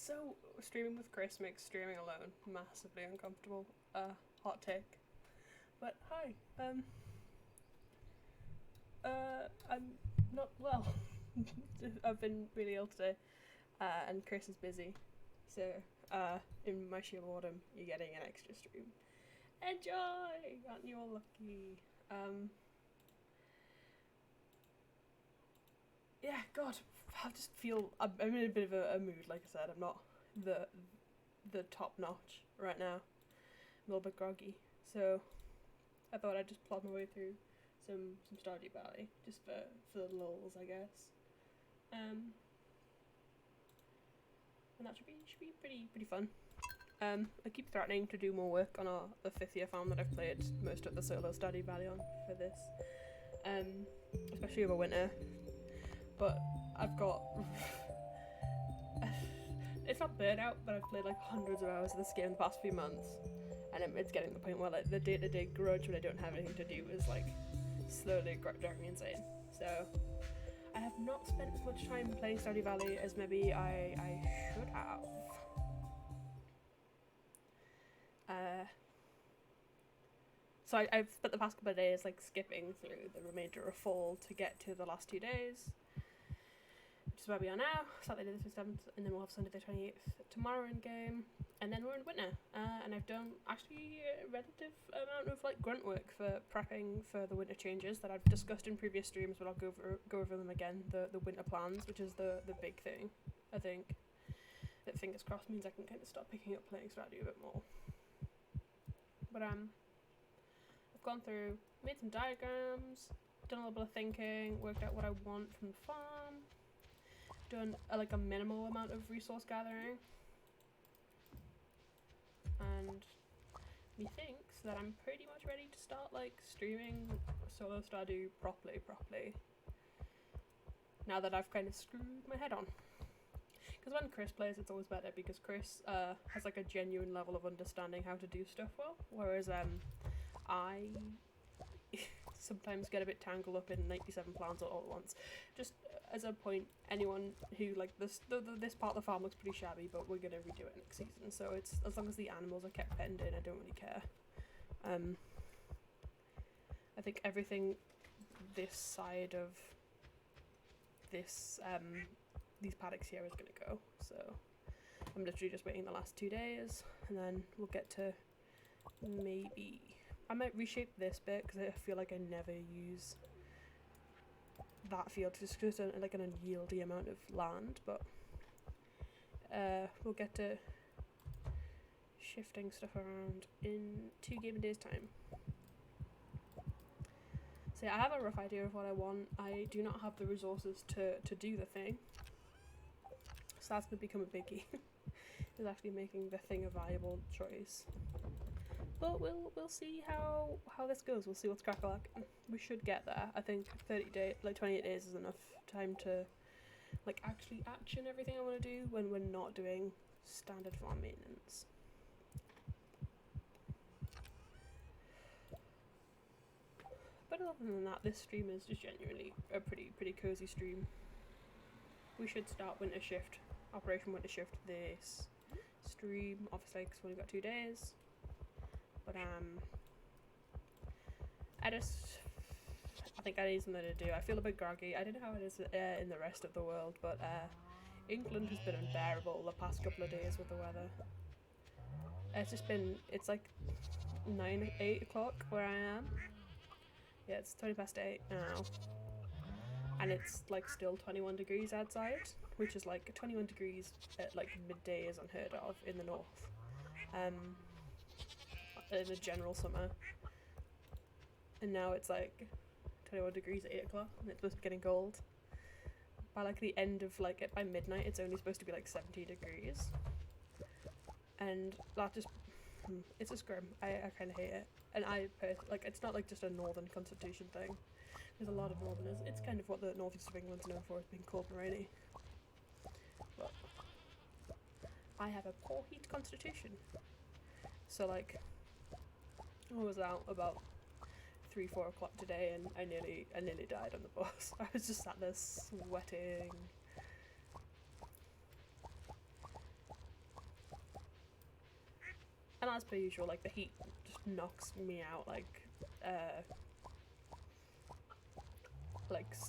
So, streaming with Chris makes streaming alone massively uncomfortable. Hot take. But hi, I'm not well. I've been really ill today, and Chris is busy. So, in my sheer boredom, you're getting an extra stream. Enjoy! Aren't you all lucky? Yeah, God, I just feel I'm in a bit of a mood. Like I said, I'm not the top notch right now. I'm a little bit groggy, so I thought I'd just plod my way through some Stardew Valley just for the lulz, I guess. And that should be pretty fun. I keep threatening to do more work on the 5th year farm that I've played most of the solo Stardew Valley on for this, especially over winter. But I've got it's not burnout, but I've played like hundreds of hours of this game in the past few months, and it's getting to the point where like the day-to-day grudge when I don't have anything to do is like slowly driving me insane. So I have not spent as much time playing Stardew Valley as maybe I should have. So I've spent the past couple of days like skipping through the remainder of fall to get to the last 2 days, which is where we are now, Saturday the 27th, and then we'll have Sunday the 28th tomorrow in game, and then we're in winter, and I've done actually a relative amount of like grunt work for prepping for the winter changes that I've discussed in previous streams, but I'll go over them again, the winter plans, which is the big thing, I think, that fingers crossed means I can kind of start picking up playing Stardew a bit more. But I've gone through, made some diagrams, done a little bit of thinking, worked out what I want from the farm, done like a minimal amount of resource gathering, and methinks that I'm pretty much ready to start like streaming solo Stardew properly, now that I've kind of screwed my head on. Because when Chris plays, it's always better because Chris has like a genuine level of understanding how to do stuff well, whereas I sometimes get a bit tangled up in 97 plans all at once. Just as a point, anyone who like this part of the farm looks pretty shabby, but we're gonna redo it next season, so it's as long as the animals are kept penned in, I don't really care. I think everything this side of this these paddocks here is gonna go, so I'm literally just waiting the last 2 days, and then we'll get to maybe I might reshape this bit because I feel like I never use that field just because it's like an unyieldy amount of land, but we'll get to shifting stuff around in 2 gaming days time. So yeah, I have a rough idea of what I want. I do not have the resources to do the thing, so that's going to become a biggie, is actually making the thing a viable choice. But we'll see how this goes. We'll see what's crack-a-lack. We should get there. I think 28 days is enough time to like actually action everything I want to do when we're not doing standard farm maintenance. But other than that, this stream is just genuinely a pretty cozy stream. We should start Operation Winter Shift this stream, obviously because we've only got 2 days. But I think I need something to do. I feel a bit groggy. I don't know how it is in the rest of the world, but England has been unbearable the past couple of days with the weather. It's like 8 o'clock where I am. Yeah, it's 8:20 now. And it's like still 21 degrees outside, which is like 21 degrees at like midday is unheard of in the north. In the general summer, and now it's like 21 degrees at 8 o'clock and it's supposed to be getting cold. By like the end of like by midnight it's only supposed to be like 70 degrees, and that it's just grim. I kind of hate it, and like it's not like just a northern constitution thing. There's a lot of northerners. It's kind of what the northeast of England's known for, is being cold and rainy, but I have a poor heat constitution, so like I was out about 3-4 o'clock today, and I nearly died on the bus. I was just sat there sweating. And as per usual, like, the heat just knocks me out, like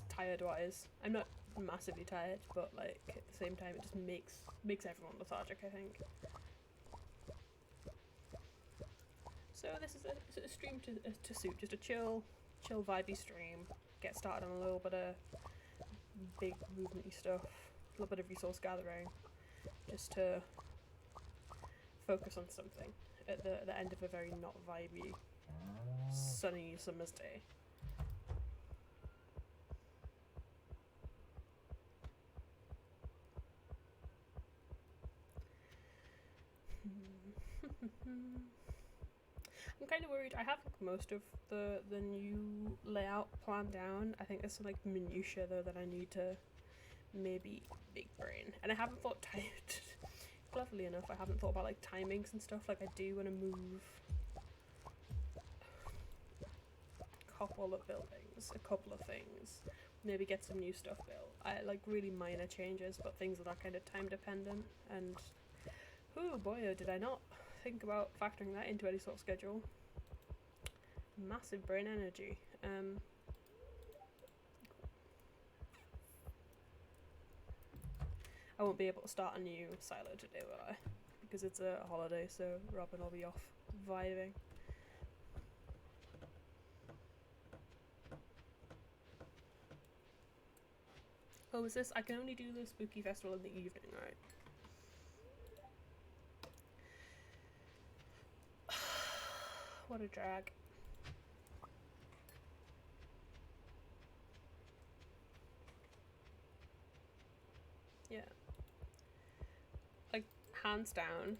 tired wise. I'm not massively tired, but like at the same time it just makes everyone lethargic, I think. So this is a stream to suit, just a chill vibey stream. Get started on a little bit of big movementy stuff, a little bit of resource gathering, just to focus on something at the end of a very not vibey sunny summer's day. I'm kind of worried. I have most of the new layout planned down. I think there's some like minutiae though that I need to maybe big brain, and I haven't thought cleverly enough. I haven't thought about like timings and stuff. Like I do want to move a couple of buildings, a couple of things, maybe get some new stuff built. I like really minor changes, but things that are kind of time dependent. And oh boy, oh, did I not think about factoring that into any sort of schedule. Massive brain energy. I won't be able to start a new silo today, will I? Because it's a holiday, so Robin will be off vibing. Oh, is this? I can only do the spooky festival in the evening, right? What a drag. Yeah. Like, hands down,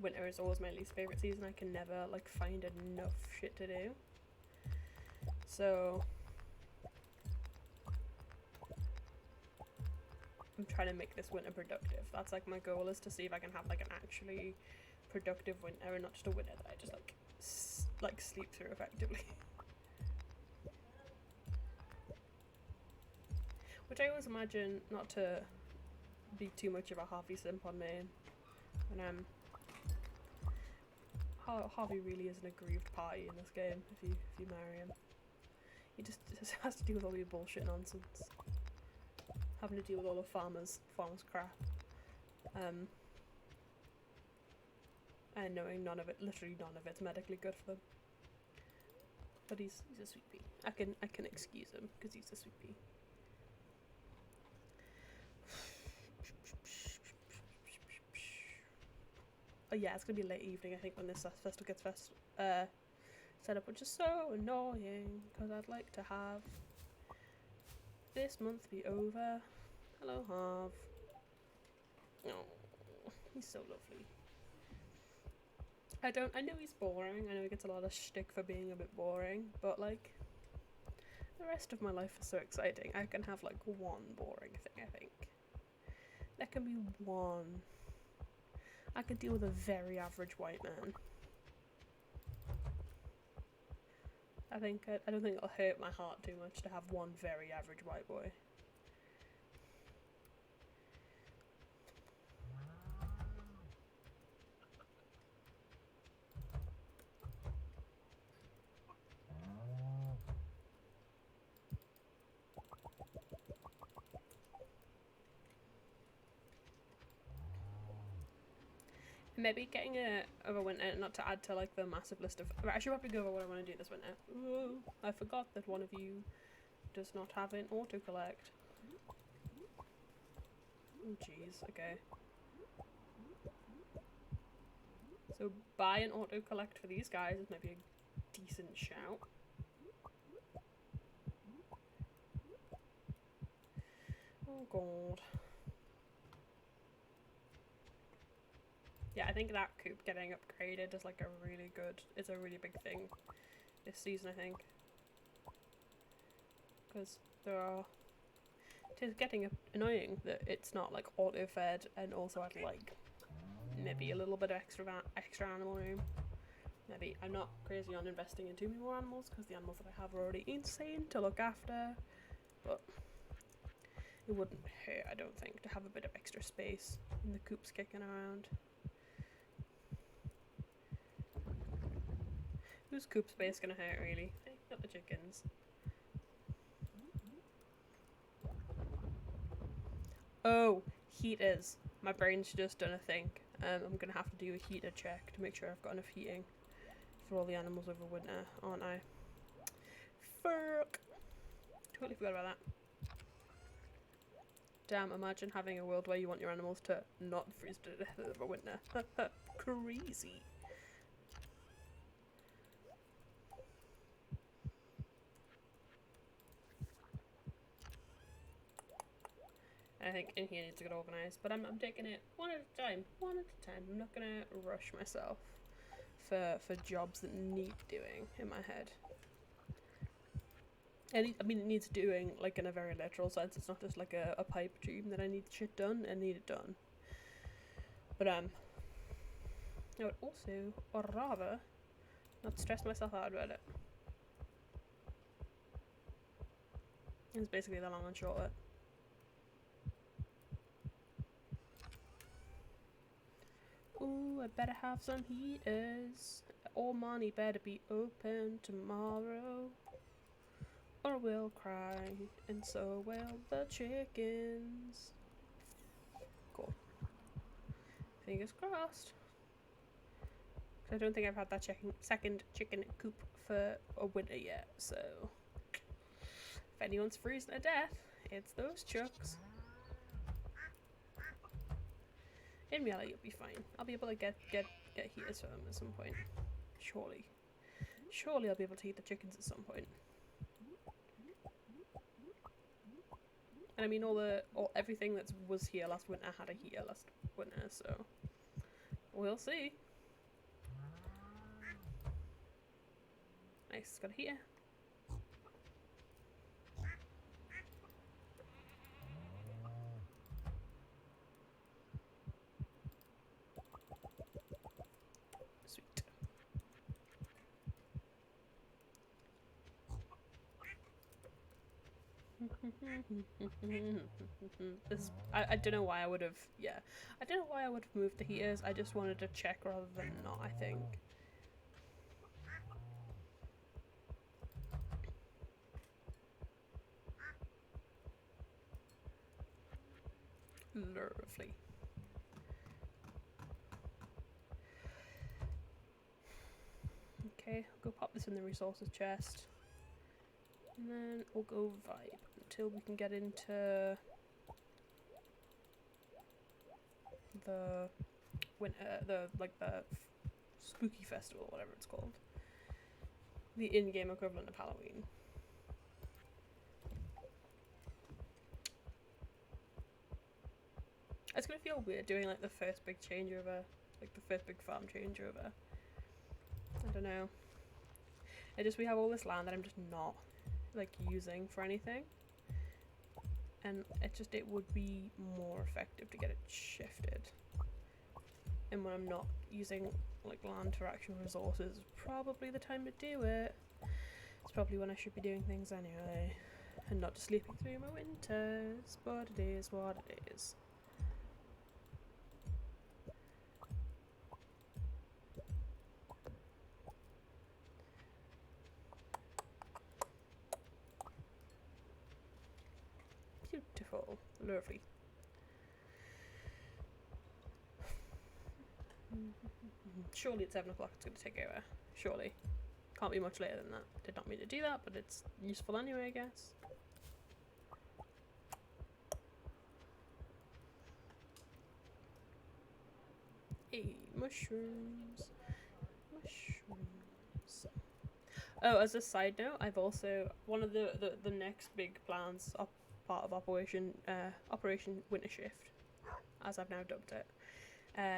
winter is always my least favourite season. I can never, like, find enough shit to do. So I'm trying to make this winter productive. That's, like, my goal, is to see if I can have, like, an actually productive winter and not just a winter that I just like sleep through effectively. Which I always imagine, not to be too much of a Harvey simp on me, and Harvey really is an aggrieved party in this game. If you marry him, he just has to deal with all your bullshit nonsense, having to deal with all the farmers crap. And knowing literally none of it's medically good for them. But he's a sweet pea. I can excuse him because he's a sweet pea. Oh yeah, it's gonna be late evening I think when this festival gets set up, which is so annoying because I'd like to have this month be over. Hello, Harv. Oh, he's so lovely. I know he's boring. I know he gets a lot of shtick for being a bit boring, but like the rest of my life is so exciting. I can have like one boring thing, I think. There can be one. I could deal with a very average white man. I don't think it'll hurt my heart too much to have one very average white boy. Maybe getting over winter, not to add to like the massive list of. I should probably go over what I want to do this winter. Ooh, I forgot that one of you does not have an autocollect. Oh jeez, okay. So buy an autocollect for these guys is maybe a decent shout. Oh god. Yeah, I think that coop getting upgraded is like it's a really big thing this season, I think. Because it's getting annoying that it's not like auto-fed and also had like maybe a little bit of extra animal room. Maybe I'm not crazy on investing in too many more animals because the animals that I have are already insane to look after, but it wouldn't hurt, I don't think, to have a bit of extra space in the coops kicking around. Whose coop space gonna hurt, really? Hey, not the chickens. Oh, heaters. My brain's just done a thing. I'm gonna have to do a heater check to make sure I've got enough heating for all the animals over winter, aren't I? Fuck! Totally forgot about that. Damn, imagine having a world where you want your animals to not freeze to death over winter. Crazy. I think in here needs to get organised, but I'm taking it one at a time. One at a time. I'm not gonna rush myself for jobs that need doing in my head. I mean, it needs doing, like, in a very literal sense. It's not just like a pipe dream that I need shit done. I need it done. But I would also, or rather, not stress myself out about it. It's basically the long and short of it. Ooh, I better have some heaters. All money better be open tomorrow, or we'll cry, and so will the chickens. Cool. Fingers crossed. I don't think I've had that second chicken coop for a winter yet, so if anyone's freezing to death, it's those chucks. In reality, you'll be fine. I'll be able to get heaters for them at some point. Surely. Surely I'll be able to heat the chickens at some point. And I mean, everything that was here last winter had a heater last winter, so we'll see. Nice, got a heater. Sweet. I don't know why I would have, I don't know why I would have moved the heaters. I just wanted to check rather than not, I think. Lovely. Okay, I'll go pop this in the resources chest. And then we'll go vibe until we can get into the winter, the spooky festival, whatever it's called. The in-game equivalent of Halloween. It's gonna feel weird doing like the first big changeover, like the first big farm changeover. I don't know. We have all this land that I'm just not like using for anything, and it would be more effective to get it shifted. And when I'm not using like land for actual resources, probably the time to do it. It's probably when I should be doing things anyway, and not just sleeping through my winters. But it is what it is. Beautiful, lovely. Surely at 7 o'clock it's going to take over. Surely. Can't be much later than that. Did not mean to do that, but it's useful anyway, I guess. Hey, mushrooms. Mushrooms. Oh, as a side note, I've also, one of the next big plans, part of Operation Winter Shift, as I've now dubbed it,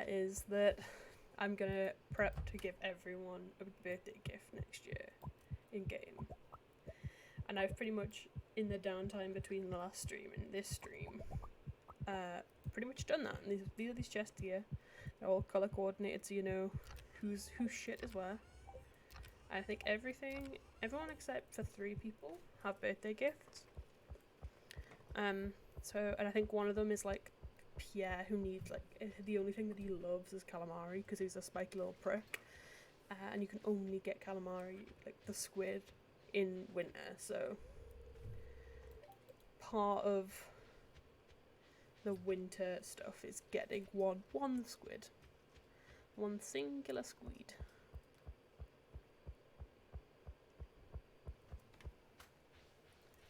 is that I'm gonna prep to give everyone a birthday gift next year in game. And I've pretty much, in the downtime between the last stream and this stream, pretty much done that. And these are these chests here. They're all colour coordinated, so you know whose shit is where. I think everyone except for 3 people have birthday gifts. And I think one of them is like Pierre, who needs like the only thing that he loves is calamari because he's a spiky little prick. and you can only get calamari, like the squid, in winter. So part of the winter stuff is getting one squid, one singular squid.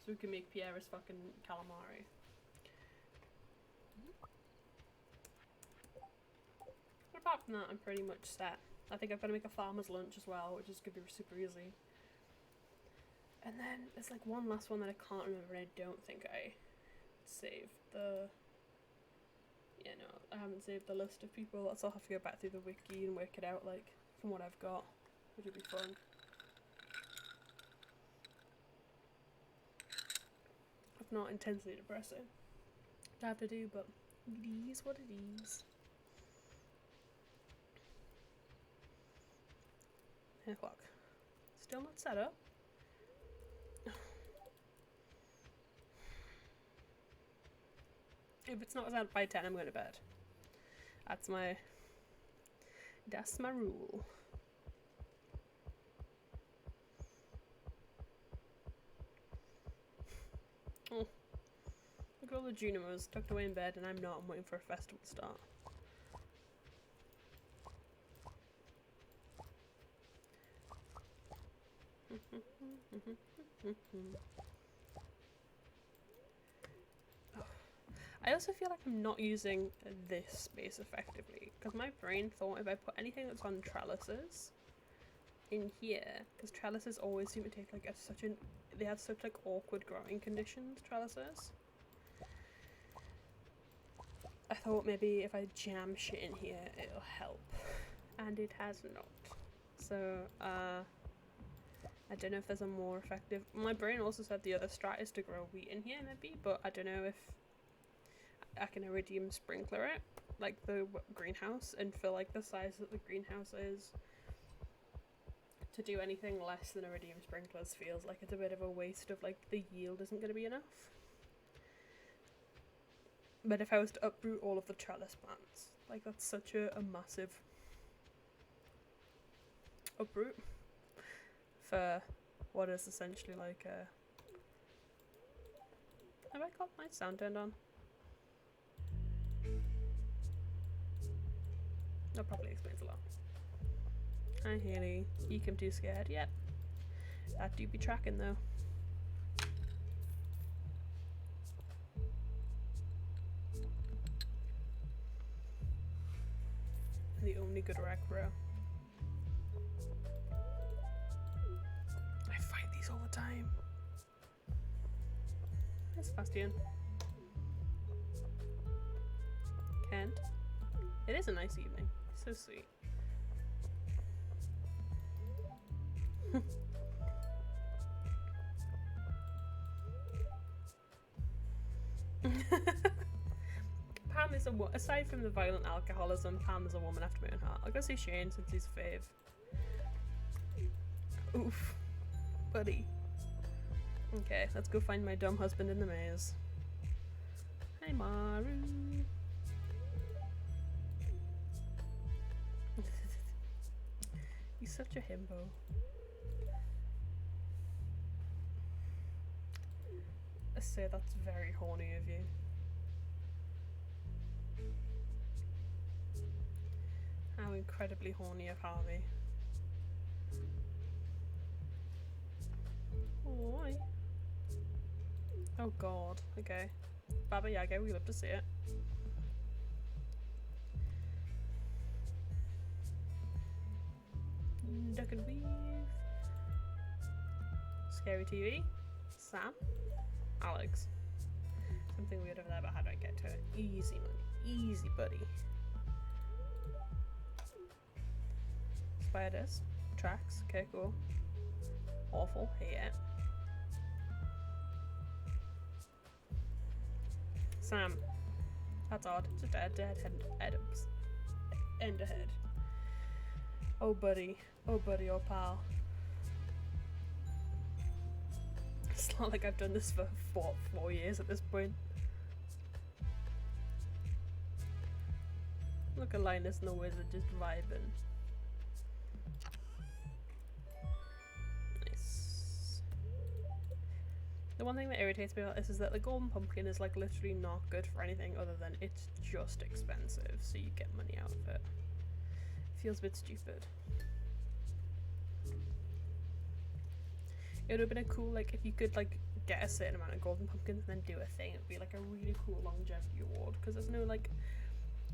So we can make Pierre's fucking calamari. But apart from that, I'm pretty much set. I think I've got to make a farmer's lunch as well, which is going to be super easy. And then there's like one last one that I can't remember, and I don't think I saved the... Yeah, no, I haven't saved the list of people. So I'll have to go back through the wiki and work it out, like, from what I've got, which would be fun. It's not intensely depressing to have to do, but it is what it is. O'clock. Still not set up. If it's not set up by 10, I'm going to bed. That's my rule. Oh. Look at all the Junimos tucked away in bed, and I'm not. I'm waiting for a festival to start. I also feel like I'm not using this space effectively, because my brain thought if I put anything that's on trellises in here, because trellises always seem to take like they have such like awkward growing conditions, trellises. I thought maybe if I jam shit in here it'll help, and it has not. So I don't know if there's a more effective... My brain also said the other strat is to grow wheat in here maybe, but I don't know if I can iridium sprinkler it, like the greenhouse, and fill like the size that the greenhouse is. To do anything less than iridium sprinklers feels like it's a bit of a waste of, like, the yield isn't going to be enough. But if I was to uproot all of the trellis plants, like, that's such a massive uproot for what is essentially like a... Have I got my sound turned on? That probably explains a lot. Hi Haley, you come too scared? Yep. That do be tracking though. The only good rack bro. I fight these all the time. There's Sebastian. Kent. It is a nice evening. So sweet. Pam is aside from the violent alcoholism, Pam is a woman after my own heart. I'll go see Shane since he's a fave. Oof. Buddy. Okay, let's go find my dumb husband in the maze. Hi Maru. He's such a himbo. I say that's very horny of you. How incredibly horny of Harvey. Oh, hi. Oh god, okay. Baba Yaga, we love to see it. Duck and weave. Scary TV. Sam. Alex. Something weird over there, but how do I get to it? Easy money. Easy, buddy. Spiders. Tracks. Okay, cool. Awful. Hate it. Sam. That's odd. Just dead end ahead. Oh buddy, oh pal. It's not like I've done this for 4 years at this point. Look at Linus and the wizard just vibing. The one thing that irritates me about this is that the golden pumpkin is like literally not good for anything other than it's just expensive, so you get money out of it. Feels a bit stupid. It would have been a cool, like, if you could like get a certain amount of golden pumpkins and then do a thing, it'd be like a really cool longevity award, because there's no like,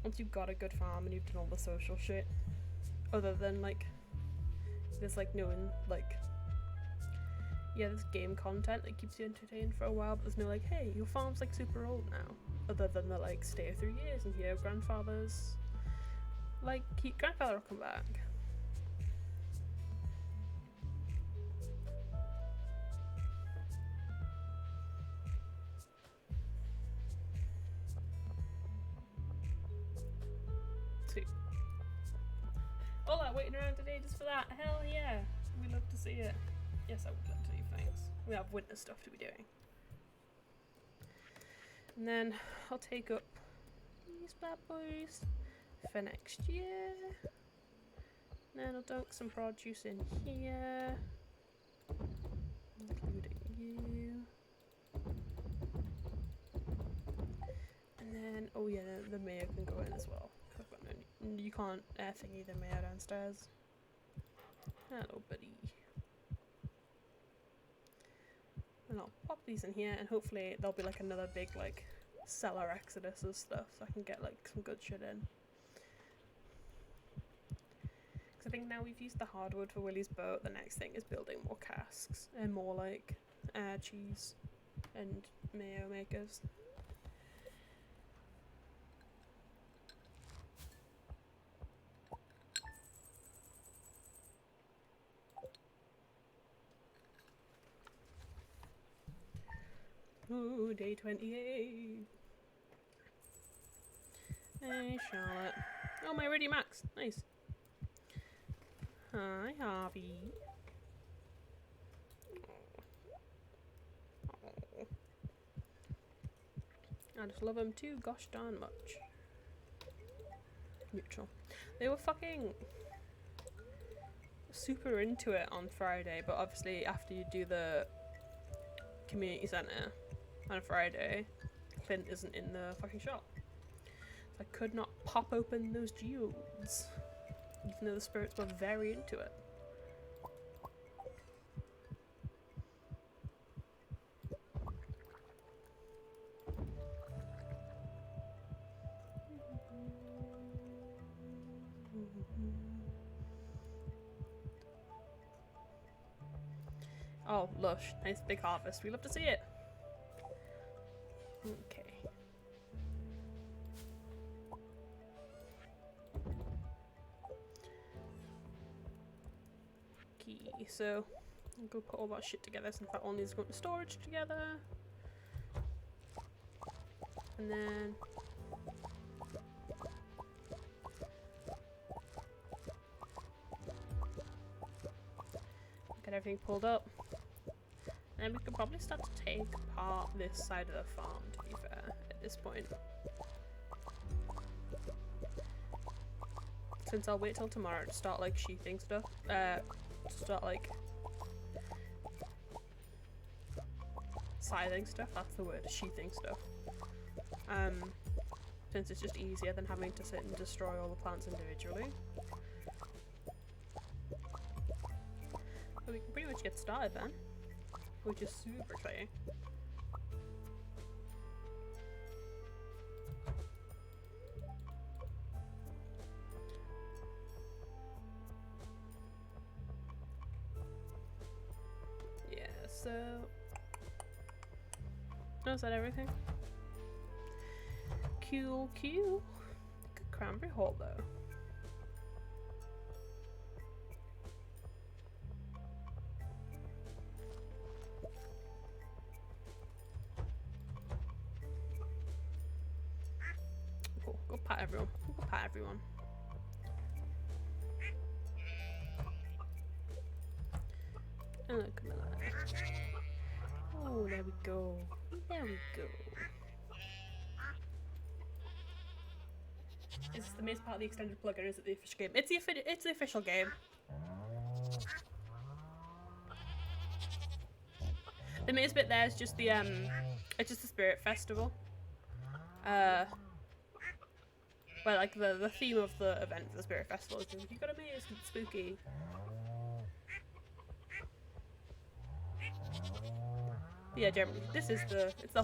once you've got a good farm and you've done all the social shit, other than like, there's like no like, yeah, there's game content that keeps you entertained for a while, but there's no like, hey, your farm's like super old now, other than the like stay 3 years and your grandfather's like grandfather will come back. Sweet. All that waiting around today just for that. Hell yeah, we love to see it. Yes, I would love to see. Thanks. We have winter stuff to be doing. And then I'll take up these bad boys for next year. And then I'll dunk some produce in here, including you. And then, oh yeah, the mayor can go in as well. I've got no, you can't thingy the mayor downstairs. Hello, buddy. And I'll pop these in here, and hopefully there'll be like another big like cellar exodus of stuff, so I can get like some good shit in. Because I think now we've used the hardwood for Willie's boat, the next thing is building more casks and more like cheese and mayo makers. Ooh, day 28. Hey, Charlotte. Oh, my Iridium Max. Nice. Hi, Harvey. Oh. I just love him too, gosh darn much. Neutral. They were fucking super into it on Friday, but obviously after you do the community centre on a Friday, Clint isn't in the fucking shop. So I could not pop open those geodes, even though the spirits were very into it. Oh, lush. Nice big harvest. We love to see it. Okay. Okay, so I'll go put all that shit together since that all needs to go into storage together. And then get everything pulled up. And we could probably start to take apart this side of the farm, to be fair, at this point. Since I'll wait till tomorrow to start like sheathing stuff, to start like scything stuff, that's the word, sheathing stuff. Since it's just easier than having to sit and destroy all the plants individually. But we can pretty much get started then, which is super exciting. Yeah, so... Oh, is that everything? Cool. Good cranberry haul though. Cool. Go pat everyone. Go pat everyone. And look at that. Oh, there we go. There we go. Is this the main part of the extended plug, or is it the official game? It's the official game. The main bit there is just the it's just the Spirit Festival. Well, like the theme of the event for the Spirit Festival is you got a maze, it's spooky. But yeah, generally, this is it's the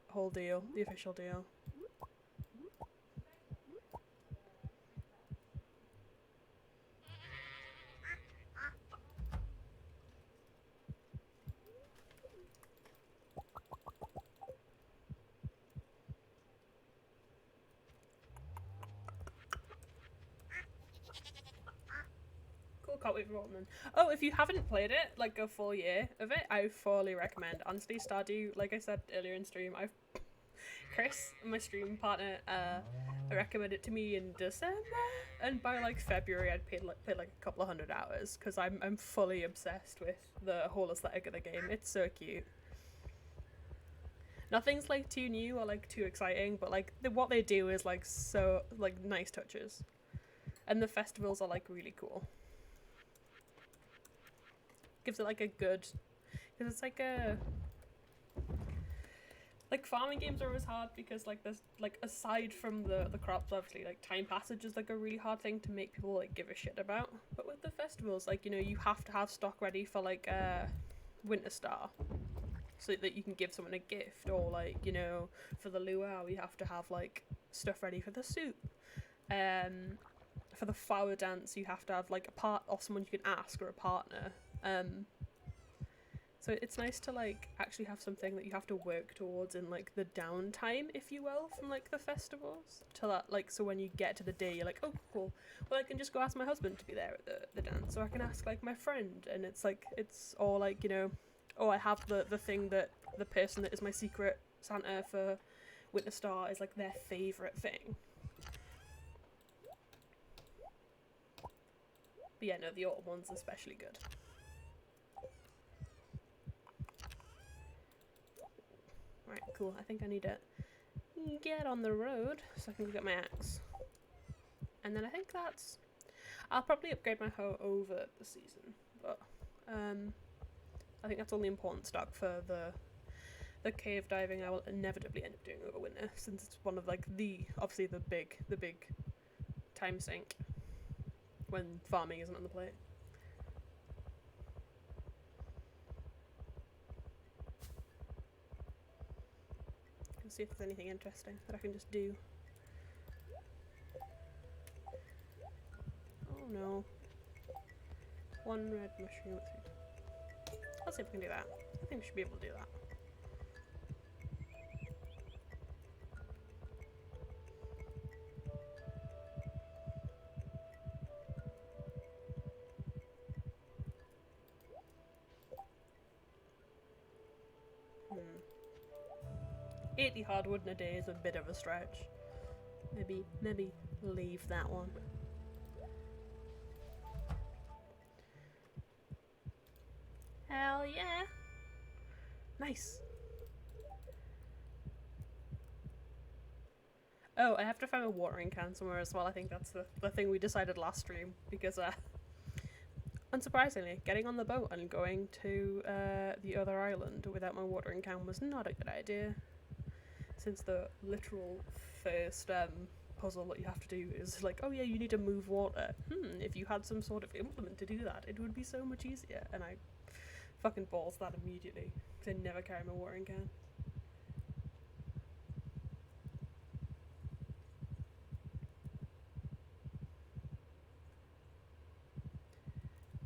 whole deal, the official deal. Cool, can't wait for all then. Oh, if you haven't played it, like a full year of it, I fully recommend. Honestly, Stardew, like I said earlier in stream, Chris, my stream partner, recommended it to me in December, and by like February I'd played like a couple of 100 hours because I'm fully obsessed with the whole aesthetic of the game. It's so cute. Nothing's like too new or like too exciting, but like what they do is like so like nice touches, and the festivals are like really cool. Gives it like a good, because it's like a, like farming games are always hard because like there's like aside from the crops, obviously like time passage is like a really hard thing to make people like give a shit about. But with the festivals, like, you know, you have to have stock ready for like Winter Star, so that you can give someone a gift, or like, you know, for the luau you have to have like stuff ready for the soup. For the flower dance you have to have like a part or someone you can ask, or a partner. So it's nice to like actually have something that you have to work towards in like the downtime, if you will, from like the festivals, to that, like, so when you get to the day you're like, oh cool, well I can just go ask my husband to be there at the dance, or I can ask like my friend, and it's like, it's all like, you know, oh I have the thing that the person that is my secret Santa for Winter Star is like their favourite thing. But yeah, no, the autumn one's especially good. Right, cool. I think I need to get on the road so I can get my axe. And then I think that's... I'll probably upgrade my hoe over the season, but I think that's all the important stock for the cave diving I will inevitably end up doing over winter, since it's one of like obviously the big time sink when farming isn't on the plate. See if there's anything interesting that I can just do. Oh no. One red mushroom. Let's see if we can do that. I think we should be able to do that. Hmm. 80 hardwood in a day is a bit of a stretch. Maybe leave that one. Hell yeah! Nice! Oh, I have to find a watering can somewhere as well. I think that's the thing we decided last stream, because unsurprisingly, getting on the boat and going to the other island without my watering can was not a good idea. Since the literal first puzzle that you have to do is like, oh yeah, you need to move water. If you had some sort of implement to do that, it would be so much easier. And I fucking balls that immediately, because I never carry my watering can.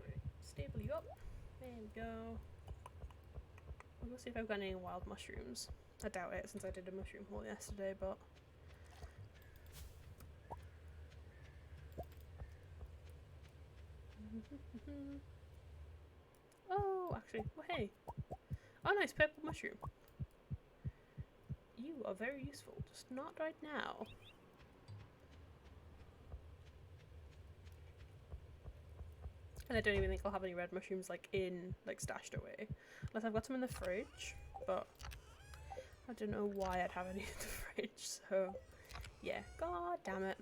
Right, stable you up. There we go. I'll go see if I've got any wild mushrooms. I doubt it, since I did a mushroom haul yesterday, but... Oh, actually, well, hey. Oh, nice, purple mushroom. You are very useful, just not right now. And I don't even think I'll have any red mushrooms, like, stashed away. Unless I've got some in the fridge, but... I don't know why I'd have any in the fridge, so yeah. God damn it.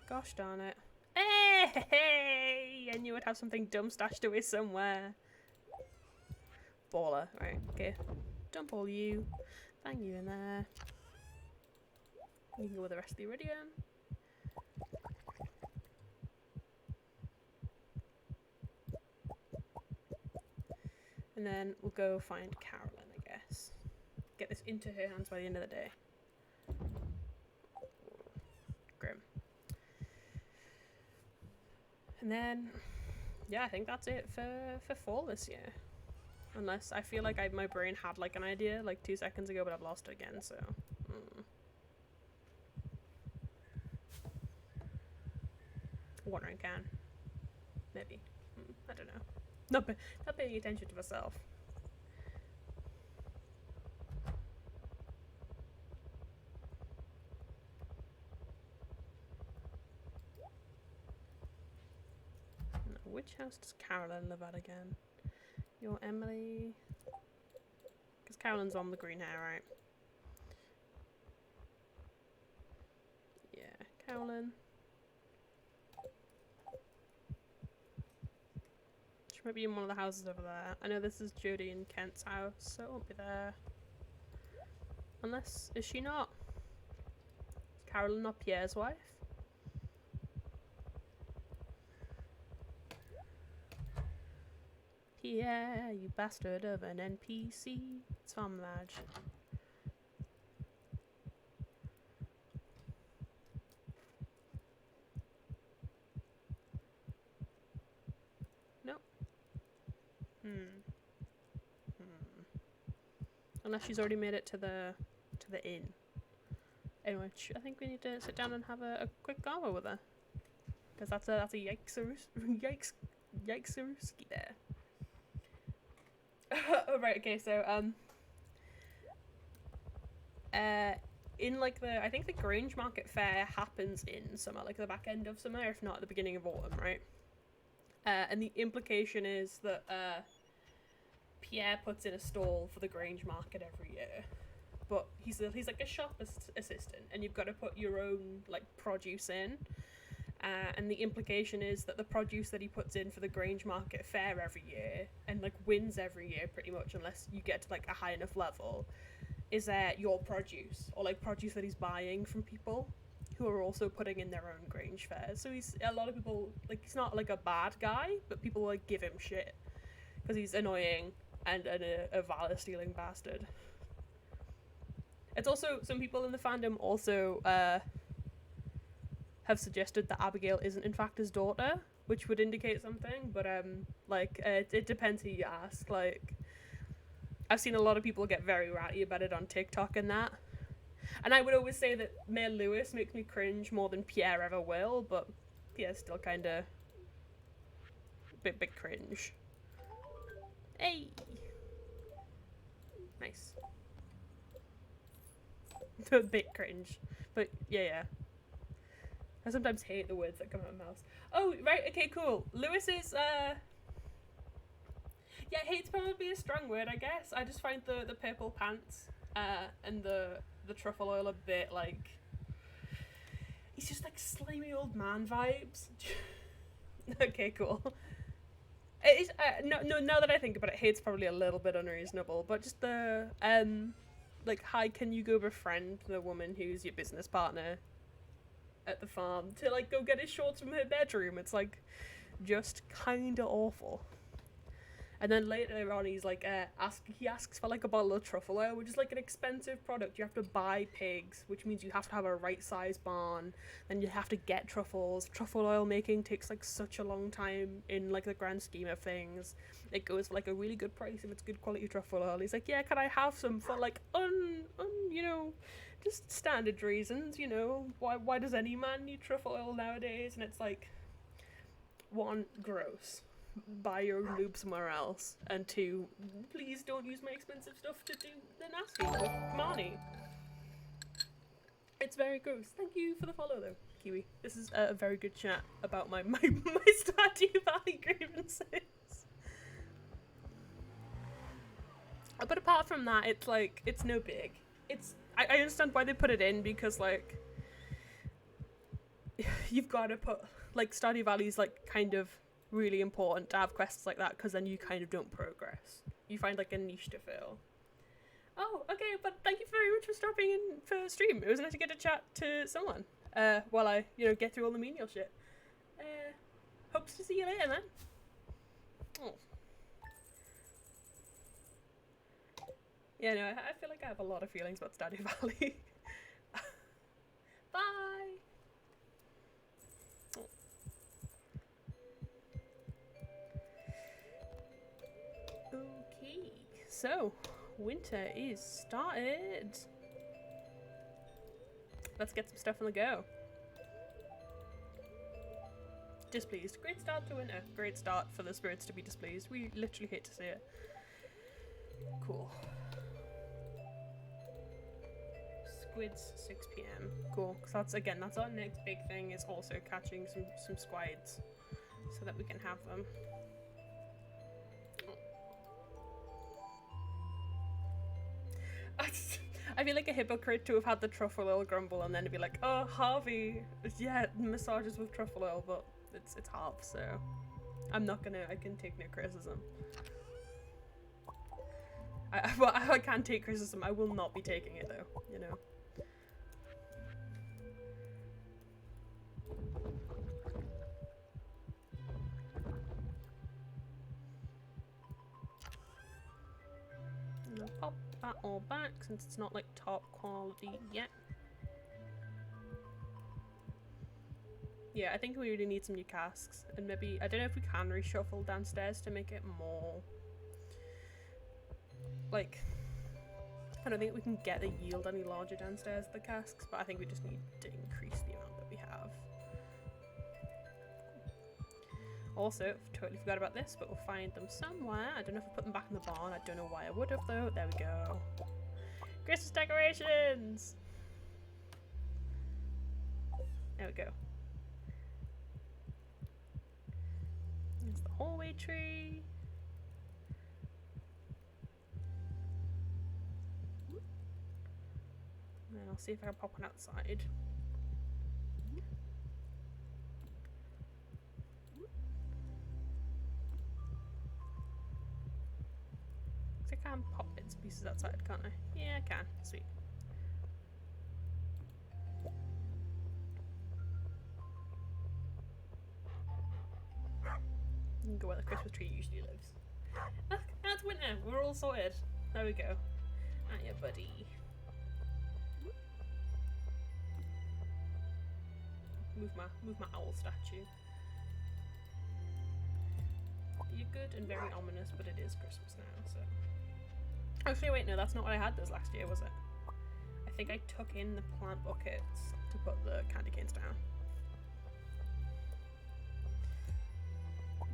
Gosh darn it. Hey! I knew I'd have something dumb stashed away somewhere. baller. Right, okay. Dump all you. Bang you in there. You can go with the rest of the iridium. And then we'll go find Carolyn, I guess. Get this into her hands by the end of the day. Grim. And then, yeah, I think that's it for fall this year. Unless I feel like my brain had like an idea like 2 seconds ago, but I've lost it again, so. Watering can. Maybe. I don't know. Not paying attention to myself. Now, which house does Carolyn live at again? You're Emily. Because Carolyn's on the green hair, right? Yeah, Carolyn. She might be in one of the houses over there. I know this is Jodie and Kent's house, so it won't be there. Unless, is she not? Is Carolyn not Pierre's wife? Pierre, you bastard of an NPC. It's from Madge. Nope. Unless she's already made it to the inn. In which I think we need to sit down and have a quick convo with her. Because that's a yikes-a-rooski there. Oh, right, okay, so, in, like, I think the Grange Market Fair happens in summer, like, the back end of summer, if not at the beginning of autumn, right? And the implication is that, Pierre puts in a stall for the Grange Market every year. But he's like a shop assistant, and you've got to put your own, like, produce in. And the implication is that the produce that he puts in for the Grange Market Fair every year, and like wins every year pretty much, unless you get to like a high enough level, is your produce, or like produce that he's buying from people who are also putting in their own Grange fairs. So a lot of people, like, he's not like a bad guy, but people like give him shit because he's annoying and a valor stealing bastard. It's also, some people in the fandom also have suggested that Abigail isn't in fact his daughter, which would indicate something, but it depends who you ask. Like, I've seen a lot of people get very ratty about it on TikTok and that, and I would always say that Mayor Lewis makes me cringe more than Pierre ever will, but Pierre's still kind of a bit cringe. Hey, nice. A bit cringe, but yeah. I sometimes hate the words that come out of my mouth. Oh, right, okay, cool. Lewis is, yeah, hate's probably a strong word, I guess. I just find the purple pants, and the truffle oil a bit, like, he's just, like, slimy old man vibes. Okay, cool. It is, no, now that I think about it, hate's probably a little bit unreasonable, but just the, like, hi, can you go befriend the woman who's your business partner at the farm to, like, go get his shorts from her bedroom? It's, like, just kind of awful. And then later on, he's like, he asks for, like, a bottle of truffle oil, which is, like, an expensive product. You have to buy pigs, which means you have to have a right-sized barn. Then you have to get truffles. Truffle oil making takes, like, such a long time in, like, the grand scheme of things. It goes for, like, a really good price if it's good quality truffle oil. He's like, yeah, can I have some for, like, you know, just standard reasons, you know? Why does any man need truffle oil nowadays? And it's like, one, gross. Buy your own lube somewhere else. And two, please don't use my expensive stuff to do the nasty with Marnie. It's very gross. Thank you for the follow though, Kiwi. This is a very good chat about my Stardew Valley grievances. But apart from that, it's like, it's no big. I understand why they put it in, because like, you've got to put, like, Stardew Valley's like kind of really important to have quests like that, because then you kind of don't progress. you find like a niche to fill. Oh, okay, but thank you very much for stopping in for stream. It was nice to get to chat to someone. While I, get through all the menial shit. Hopes to see you later, man. Oh. Yeah, no, I feel like I have a lot of feelings about Stardew Valley. Bye! Oh. Okay, so winter is started. Let's get some stuff on the go. Displeased. Great start to winter. Great start for the spirits to be displeased. We literally hate to see it. Cool. Squids, 6 PM. Cool. Because that's our next big thing, is also catching some squids so that we can have them. I feel like a hypocrite to have had the truffle oil grumble and then to be like, oh, Harvey, yeah, massages with truffle oil, but it's half, so I can take no criticism. I can't take criticism. I will not be taking it though, And I'll pop that all back since it's not like top quality yet. Yeah, I think we really need some new casks, and maybe, I don't know if we can reshuffle downstairs to make it more, like, I don't think we can get the yield any larger downstairs, the casks, but I think we just need to increase the amount that we have. Also, totally forgot about this, but we'll find them somewhere. I don't know if I put them back in the barn. I don't know why I would have though. There we go. Christmas decorations! There we go. There's the hallway tree. And then I'll see if I can pop one outside. I can pop bits and pieces outside, can't I? Yeah, I can. Sweet. You can go where the Christmas tree usually lives. That's winter. We're all sorted. There we go. Ah, yeah, buddy. Move my owl statue. You're good and very ominous, but it is Christmas now, so. Actually, wait, no, that's not what I had this last year, was it? I think I took in the plant buckets to put the candy canes down.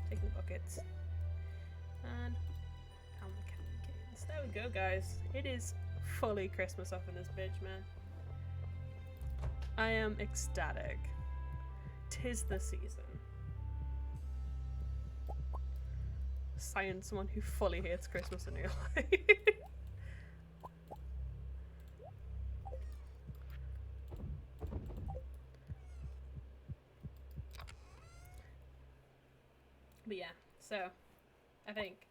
Taking the buckets. And down the candy canes. There we go, guys. It is fully Christmas up in this bitch, man. I am ecstatic. 'Tis the season. Sign someone who fully hates Christmas in real life. But yeah, so I think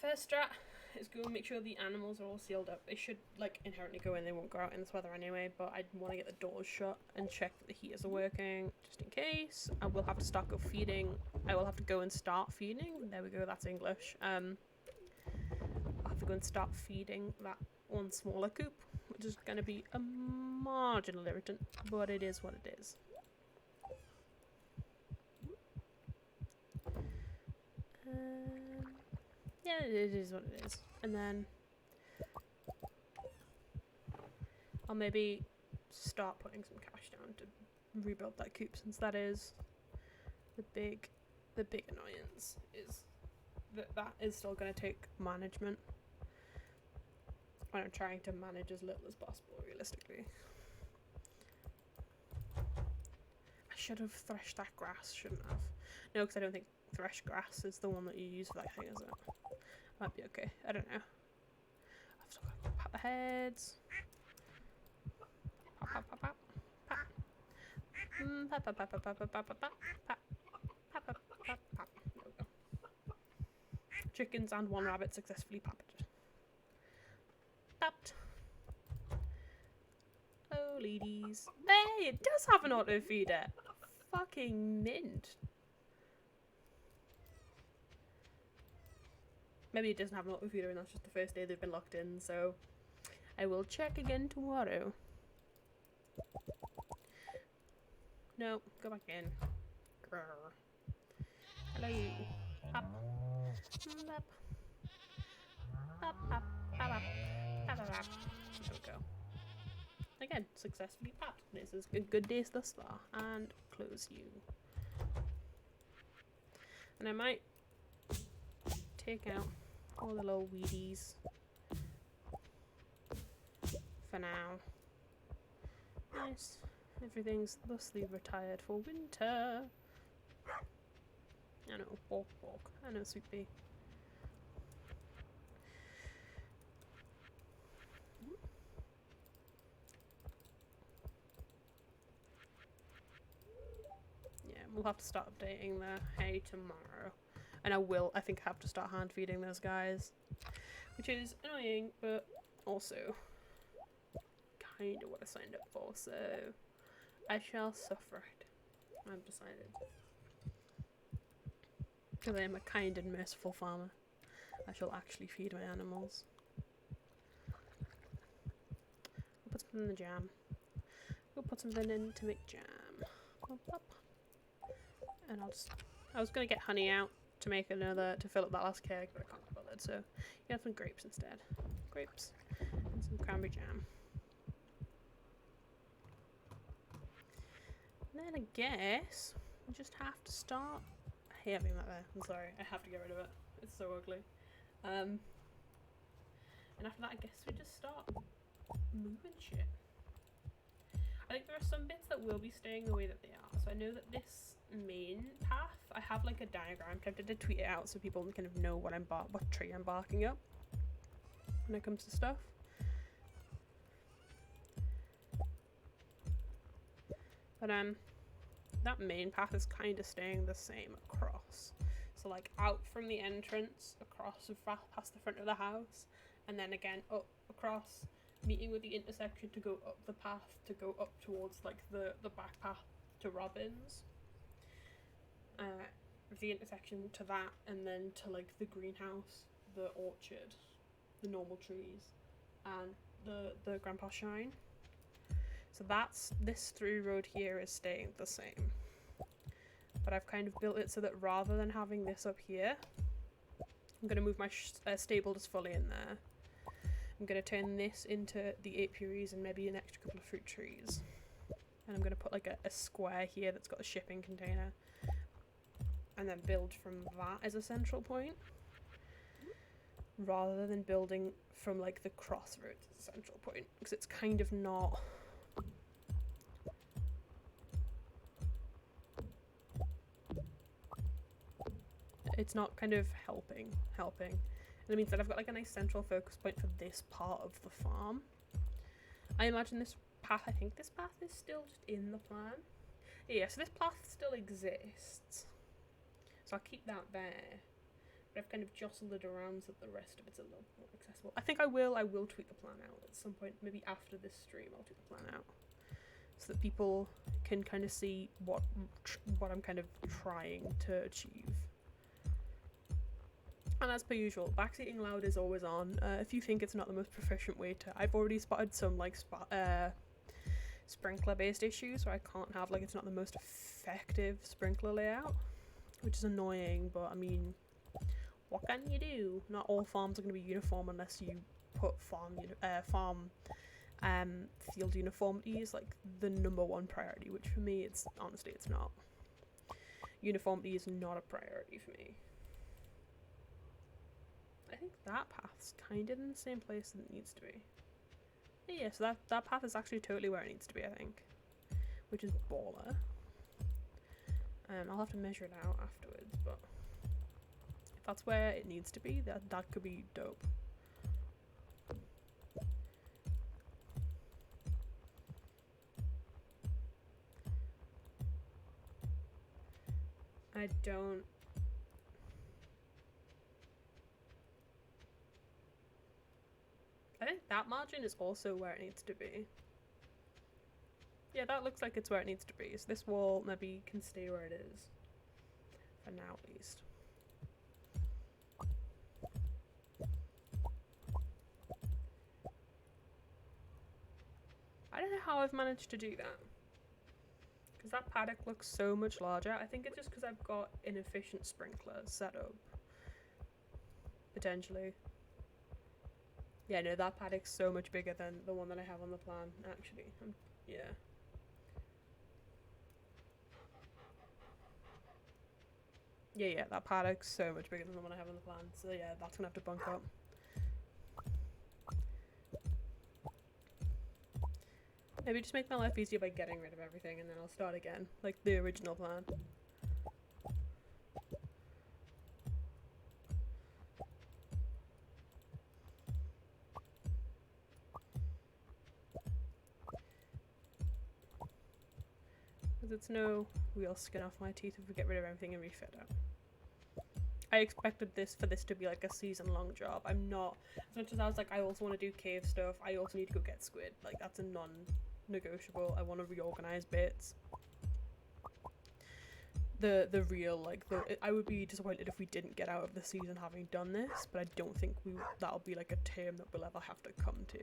first strat is go and make sure the animals are all sealed up. They should like inherently go in, they won't go out in this weather anyway, but I want to get the doors shut and check that the heaters are working just in case. I will have to start go feeding. I will have to go and start feeding. There we go, that's English. I'll have to go and start feeding that one smaller coop, which is going to be a marginal irritant, but it is what it is. Yeah, it is what it is. And then I'll maybe start putting some cash down to rebuild that coop, since that is the big annoyance, is that is still going to take management. And I'm trying to manage as little as possible, realistically. I should have threshed that grass, shouldn't I have? No, because I don't think thresh grass is the one that you use for that thing, is it? Might be okay. I don't know. I've still got to pat the heads. Pop, pop, pop, pop, pop. Pop, pop, pop, pop, pop, pop, pop, pop, pop, pop, pop, pop, pop. There we go. chickens and 1 rabbit successfully papped. Papped. Oh, ladies. Hey, it does have an auto feeder. Fucking mint. Maybe it doesn't have an auto feeder and that's just the first day they've been locked in, so I will check again tomorrow. No, go back in. Grrr. Hello. Up. Up. Up, up, up, up, up, up, up. There we go. Again, successfully papped. This is a good days thus far. And close you. And I might take out all the little weedies for now. Nice. Everything's thusly retired for winter. I know, walk, walk. I know, sweet bee. Yeah, we'll have to start updating the hay tomorrow. And I think have to start hand feeding those guys. Which is annoying, but also kind of what I signed up for, so I shall suffer it. I've decided. Because I am a kind and merciful farmer. I shall actually feed my animals. I'll put something in the jam. We'll put something in to make jam. Pop, pop. And I was going to get honey out to make another, to fill up that last keg, but I can't be bothered, so you have some grapes instead. Grapes and some cranberry jam. And then I guess we just have to start. I hate having that there. I'm sorry. I have to get rid of it. It's so ugly. And after that, I guess we just start moving shit. I think there are some bits that will be staying the way that they are. So I know that this main path, I have like a diagram. I'm tempted to tweet it out so people kind of know what tree I'm barking up when it comes to stuff. But that main path is kind of staying the same across. So like out from the entrance, across past the front of the house, and then again up across, meeting with the intersection to go up the path, to go up towards like the back path to Robin's. The intersection to that, and then to like the greenhouse, the orchard, the normal trees, and the Grandpa Shine. So that's, this through road here is staying the same. But I've kind of built it so that rather than having this up here, I'm going to move my stable just fully in there. I'm going to turn this into the apiaries and maybe an extra couple of fruit trees. And I'm going to put like a square here that's got a shipping container. And then build from that as a central point. Rather than building from like the crossroads as a central point. Because it's kind of not... It's not kind of helping. And it means that I've got like a nice central focus point for this part of the farm. I imagine this path, I think this path is still just in the plan. Yeah, so this path still exists. So I'll keep that there. But I've kind of jostled it around so that the rest of it's a little more accessible. I think I will tweet the plan out at some point. Maybe after this stream I'll tweet the plan out. So that people can kind of see what I'm kind of trying to achieve. And as per usual, backseating loud is always on. If you think it's not the most proficient way to... I've already spotted some like sprinkler based issues where I can't have, like, it's not the most effective sprinkler layout. Which is annoying, but I mean, what can you do? Not all farms are going to be uniform unless you put farm field uniformity is like the #1 priority, which for me, honestly, it's not. Uniformity is not a priority for me. I think that path's kind of in the same place that it needs to be. Yeah, so that path is actually totally where it needs to be, I think. Which is baller. I'll have to measure it out afterwards, but if that's where it needs to be, that could be dope. I don't... think that margin is also where it needs to be. Yeah, that looks like it's where it needs to be. So this wall maybe can stay where it is. For now, at least. I don't know how I've managed to do that. Because that paddock looks so much larger. I think it's just because I've got inefficient sprinklers set up. Potentially. Yeah, no, that paddock's so much bigger than the one that I have on the plan, actually. Yeah. Yeah, that paddock's so much bigger than the one I have on the plan. So yeah, that's gonna have to bunk up. Maybe just make my life easier by getting rid of everything and then I'll start again, like the original plan. Because it's no real skin off my teeth if we get rid of everything and refit it. I expected for this to be like a season-long job. I'm not, as much as I was like, I also want to do cave stuff, I also need to go get squid. Like, that's a non-negotiable. I want to reorganize bits. The real, like, I would be disappointed if we didn't get out of the season having done this, but I don't think that'll be like a term that we'll ever have to come to.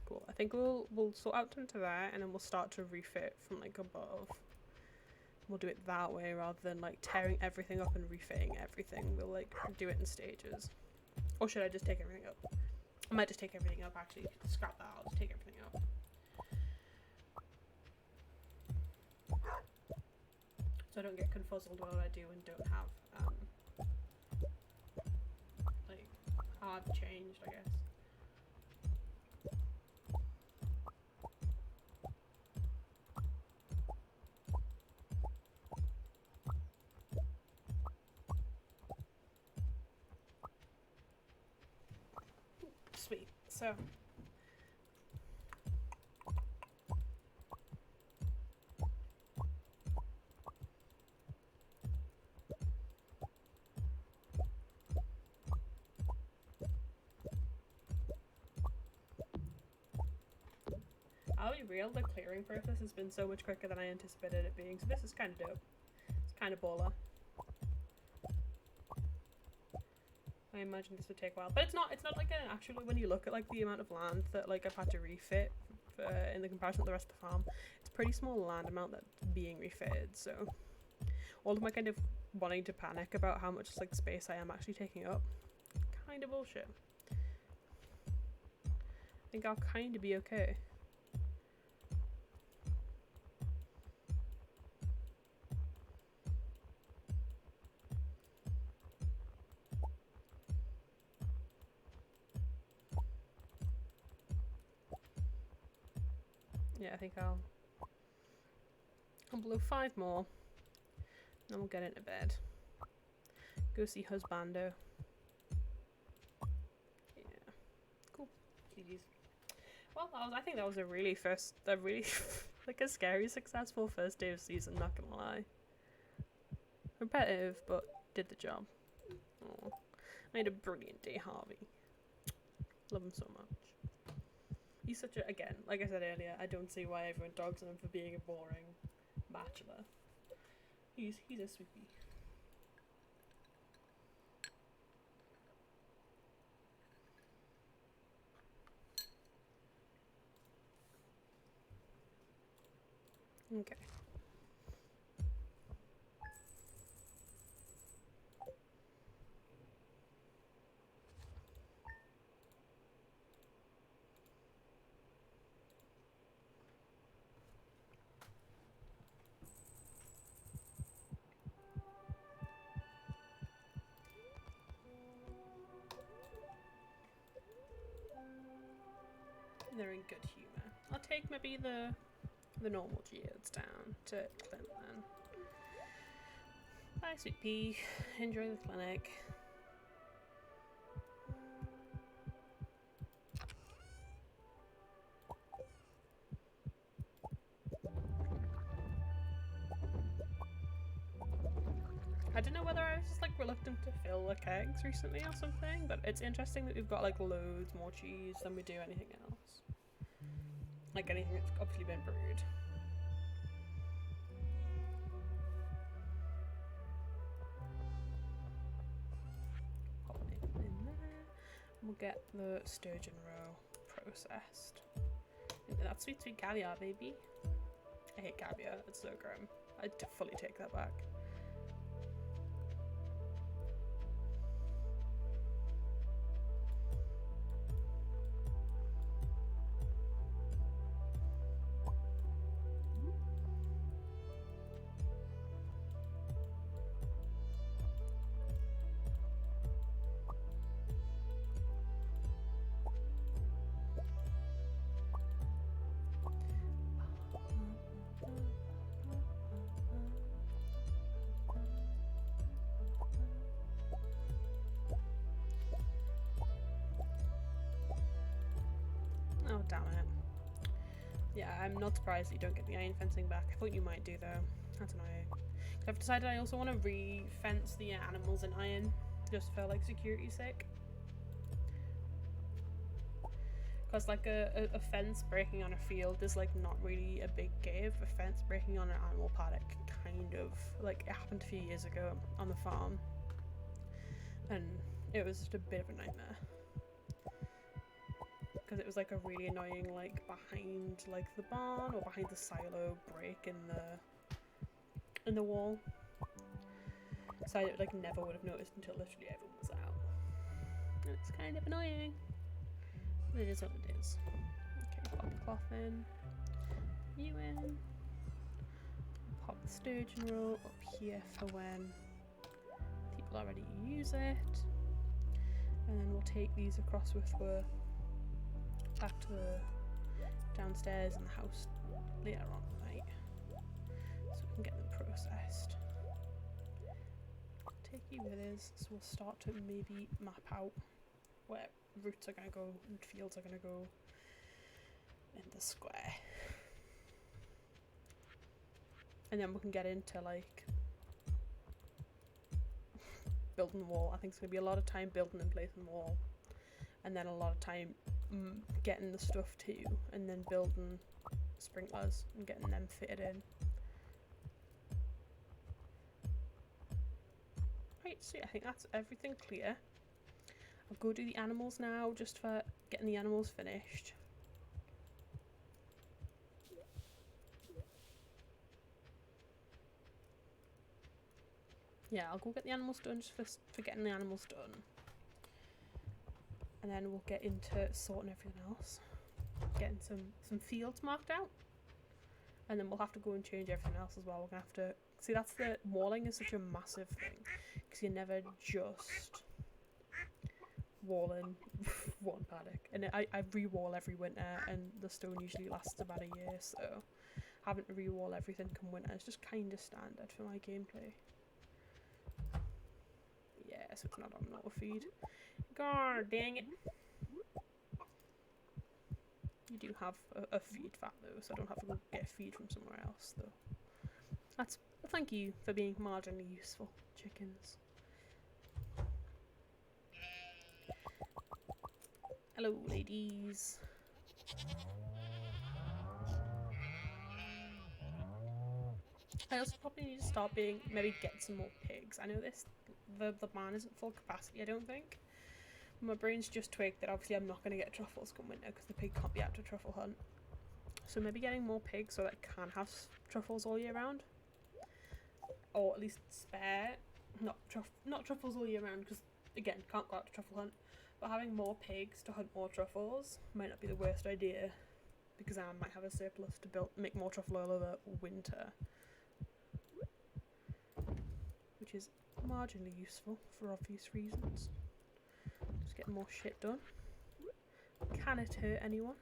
Cool. I think we'll sort out into there and then we'll start to refit from like above. We'll do it that way rather than like tearing everything up and refitting everything. We'll like do it in stages. Or should I just take everything up? I might just take everything up actually. Scrap that, I'll just take everything up. So I don't get confuzzled while I do and don't have like hard changed, I guess. Sweet. So I'll be real, the clearing process has been so much quicker than I anticipated it being, so this is kind of dope. It's kind of baller. I imagine this would take a while, but it's not like an actually, when you look at like the amount of land that like I've had to refit in the comparison with the rest of the farm, it's a pretty small land amount that's being refitted, so all of my kind of wanting to panic about how much like space I am actually taking up, kind of bullshit. I think I'll kind of be okay. Yeah, I think I'll blow 5 more, then we'll get into bed. Go see Husbando. Yeah, cool. GG's. Well, I think that was a really like a scary, successful first day of season. Not gonna lie. Repetitive, but did the job. Aww. Made a brilliant day, Harvey. Love him so much. He's such a, again, like I said earlier, I don't see why everyone dogs on him for being a boring bachelor. He's a sweetie. Okay. They're in good humour. I'll take maybe the normal geodes down to Clint then. Sweet pea. Enjoy the clinic. I don't know whether I was just like reluctant to fill like eggs recently or something, but it's interesting that we've got like loads more cheese than we do anything else. Like anything that's obviously been brewed. Pop it in there. We'll get the sturgeon roe processed. That's sweet, sweet caviar, baby. I hate caviar, it's so grim. I fully take that back. Oh, damn it. Yeah, I'm not surprised that you don't get the iron fencing back. I thought you might do, though. That's annoying. I've decided I also want to re-fence the animals in iron, just for, like, security's sake. Because, like, a fence breaking on a field is, like, not really a big give. A fence breaking on an animal paddock, kind of. Like, it happened a few years ago on the farm. And it was just a bit of a nightmare. Because it was like a really annoying like behind like the barn or behind the silo break in the wall. So I like never would have noticed until literally everyone was out. And it's kind of annoying. But it is what it is. Okay, pop the cloth in. You in. Pop the sturgeon roll up here for when people already use it. And then we'll take these across with the back to the downstairs in the house later on tonight, so we can get them processed. Take you with us, so we'll start to maybe map out where roots are going to go and fields are going to go in the square. And then we can get into like building the wall. I think it's going to be a lot of time building and placing the wall, and then a lot of time getting the stuff too, and then building sprinklers and getting them fitted in. Right, so yeah, I think that's everything clear. I'll go do the animals now, just for getting the animals finished. Yeah, I'll go get the animals done just for getting the animals done. And then we'll get into sorting everything else. Getting some fields marked out. And then we'll have to go and change everything else as well. We're going to have to... See, that's the... Walling is such a massive thing. Because you never just wall in one paddock. And I re-wall every winter, and the stone usually lasts about a year, so having to re-wall everything come winter is just kind of standard for my gameplay. Yeah, so it's not on auto feed. God dang it. You do have a feed vat though, so I don't have to go get a feed from somewhere else though. That's thank you for being marginally useful, chickens. Hello, ladies. I also probably need to start maybe get some more pigs. I know the barn isn't full capacity, I don't think. My brain's just twigged that obviously I'm not going to get truffles come winter because the pig can't be out to truffle hunt. So maybe getting more pigs so that I can have truffles all year round. Or at least spare, not truffles all year round because, again, can't go out to truffle hunt. But having more pigs to hunt more truffles might not be the worst idea because I might have a surplus to make more truffle oil over winter. Which is marginally useful for obvious reasons. Just getting more shit done. Can it hurt anyone?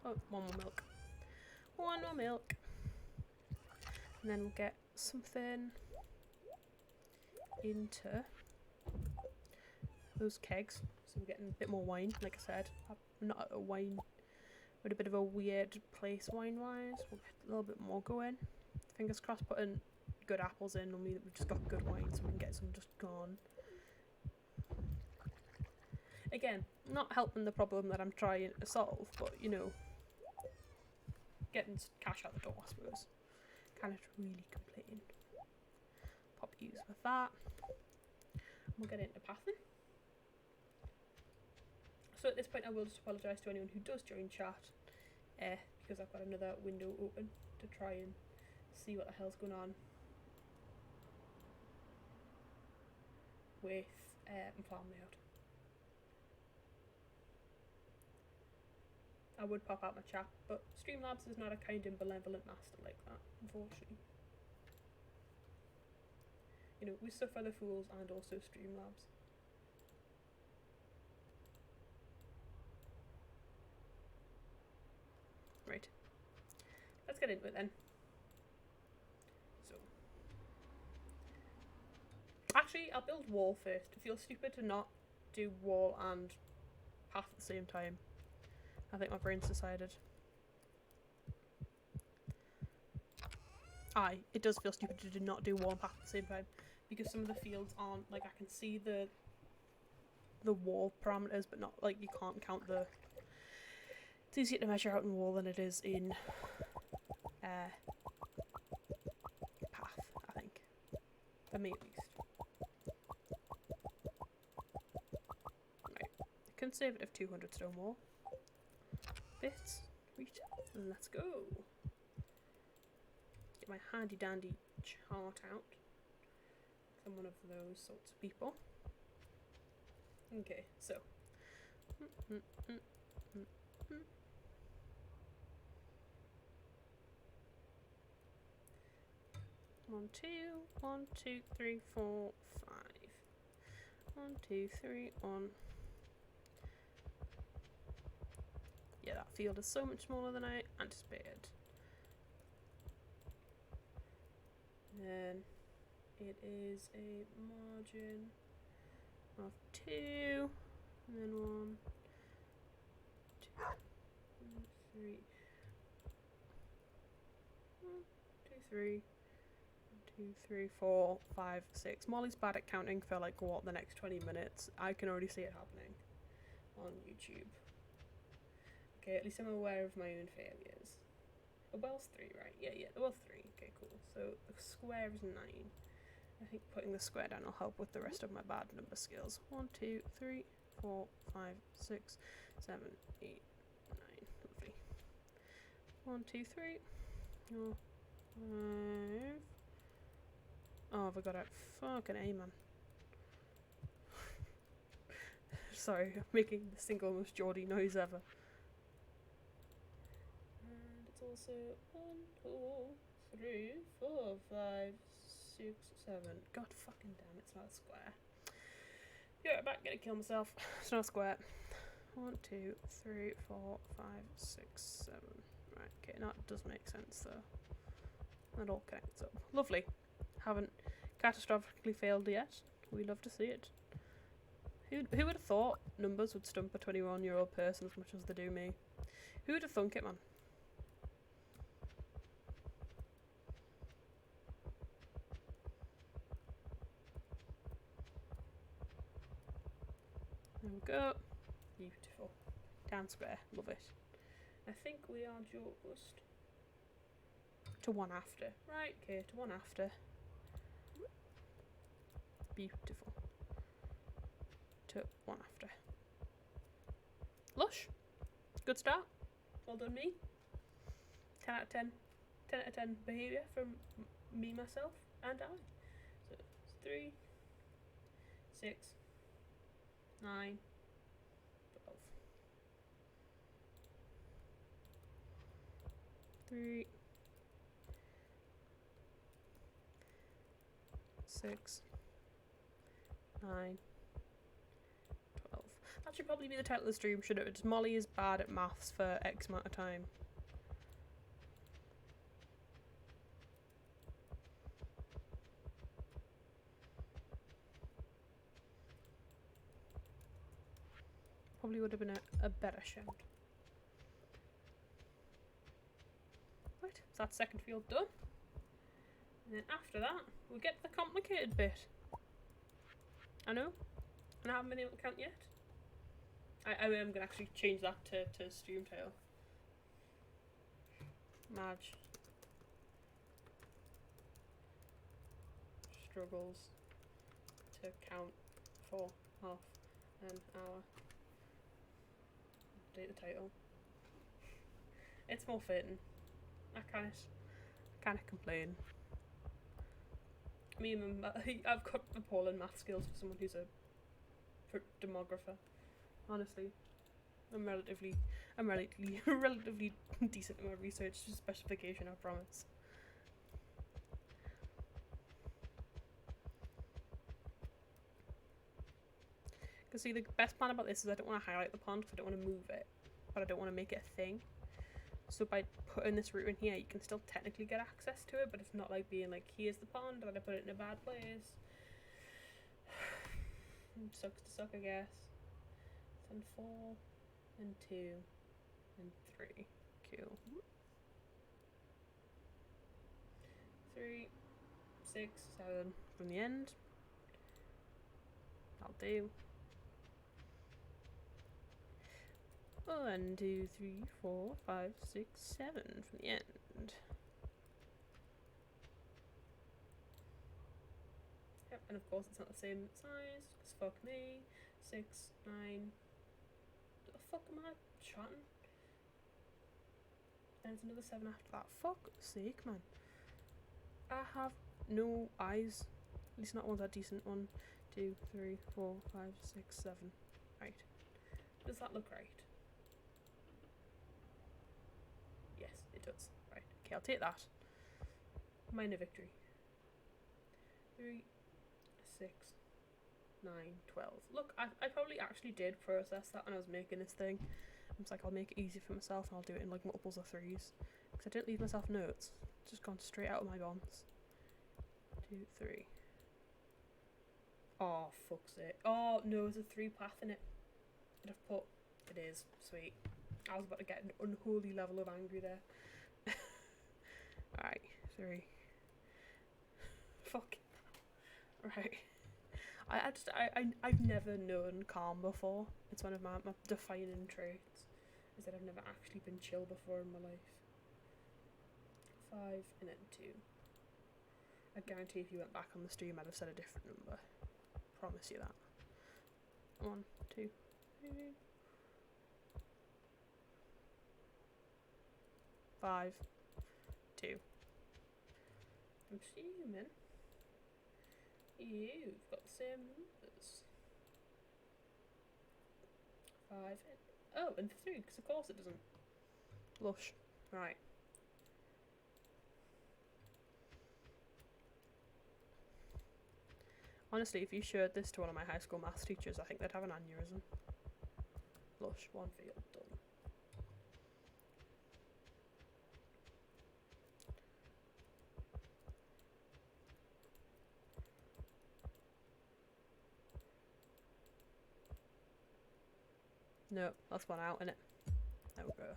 Oh, one more milk. One more milk. And then we'll get something into those kegs. So we're getting a bit more wine, like I said. I'm not at a wine, with a bit of a weird place wine-wise. We'll get a little bit more going. Fingers crossed putting good apples in will mean that we've just got good wine so we can get some just gone. Again, not helping the problem that I'm trying to solve, but you know, getting cash out the door, I suppose. Can't really complain. Pop use with that. We'll get into pathing. So at this point I will just apologise to anyone who does join chat, because I've got another window open to try and see what the hell's going on with my farm layout. I would pop out my chat, but Streamlabs is not a kind and benevolent master like that, unfortunately. You know, we suffer the fools and also Streamlabs. Right. Let's get into it then. So. Actually, I'll build wall first. It feels stupid to not do wall and path at the same time. I think my brain's decided. It does feel stupid to not do wall and path at the same time, because some of the fields aren't, like, I can see the wall parameters, but not, like, you can't count the... It's easier to measure out in wall than it is in path, I think. For me, at least. Right. Conservative 200 stone wall. Bits. Let's go. Get my handy dandy chart out. I'm one of those sorts of people. Okay, so. 1, 2, 1, 2, 3, 4, 5. 1, 2, 3, 1. Yeah, that field is so much smaller than I anticipated. Then it is a margin of 2, and then 1, 2, 3, 1, 2, 3, 2, 3, 4, 5, 6. Molly's bad at counting for like what, the next 20 minutes. I can already see it happening on YouTube. Okay, at least I'm aware of my own failures. The well's 3, right? Yeah, the well's 3. Okay, cool. So the square is 9. I think putting the square down will help with the rest of my bad number skills. 1, 2, 3, 4, 5, 6, 7, 8, 9. Lovely. 1, 2, 3, 4, 5. Oh, have I got it? Fucking A, man. Sorry, I'm making the single most Geordie noise ever. And it's also 1, 2, 3, 4, 5, 6, 7. God fucking damn, it's not a square. Yeah, I'm about gonna kill myself. It's not a square. 1, 2, 3, 4, 5, 6, 7. Right, okay, that does make sense though. That all connects up. Lovely. Haven't catastrophically failed yet. We love to see it. Who would have thought numbers would stump a 21-year-old person as much as they do me? Who would have thunk it, man? There we go. Beautiful. Town square. Love it. I think we are just to one after. Right, okay, to one after. Beautiful. To one after. Lush. Good start. Well done, me. 10 out of 10. 10 out of 10 behaviour from me, myself, and I. So it's 3, 6, 9, 12. 3, 6, 9, 12. That's should probably be the title of the stream, should it? It's Molly is bad at maths for X amount of time. Probably would have been a better shout. Right, so that's second field done. And then after that, we get to the complicated bit. I know. And I haven't been able to count yet. I am going to actually change that to stream title. Madge struggles to count for half an hour. Update the title. It's more fitting. I kind of complain. I've got appalling math skills for someone who's a demographer. Honestly, I'm relatively decent in my research to specification, I promise. Because see, the best part about this is I don't want to highlight the pond because I don't want to move it, but I don't want to make it a thing. So by putting this route in here, you can still technically get access to it, but it's not like being like, here's the pond, and I put it in a bad place. Sucks to suck, I guess. And 4, and 2, and 3. Cool. 3, 6, 7 from the end. That'll do. 1, 2, 3, 4, 5, 6, 7 from the end. Yep, and of course it's not the same size, because fuck me. 6, 9. What the fuck am I chatting? And there's another 7 after that. Fuck's sake, man. I have no eyes. At least not ones that decent. 1, 2, 3, 4, 5, 6, 7. Right. Does that look right? Yes, it does. Right. Okay, I'll take that. Minor victory. 3, 6, 9, 12. Look, I probably actually did process that when I was making this thing. I was like, I'll make it easy for myself and I'll do it in like multiples of 3s. Because I didn't leave myself notes. It's just gone straight out of my bonds. 2, 3. Oh, fuck's sake. Oh, no, there's a 3 path in it. I'd have put... It is. Sweet. I was about to get an unholy level of angry there. Alright, 3. Fuck. Right. I've never known calm before. It's one of my defining traits, is that I've never actually been chill before in my life. 5 and then 2. I guarantee if you went back on the stream I'd have said a different number. Promise you that. 1, 2, 3. 5, 2. I'm assuming you've got the same numbers. 5 and... Oh, and 3, because of course it doesn't. Lush. Right. Honestly, if you showed this to one of my high school maths teachers, I think they'd have an aneurysm. Lush. 1 field done. No, that's 1 out, innit? There we go.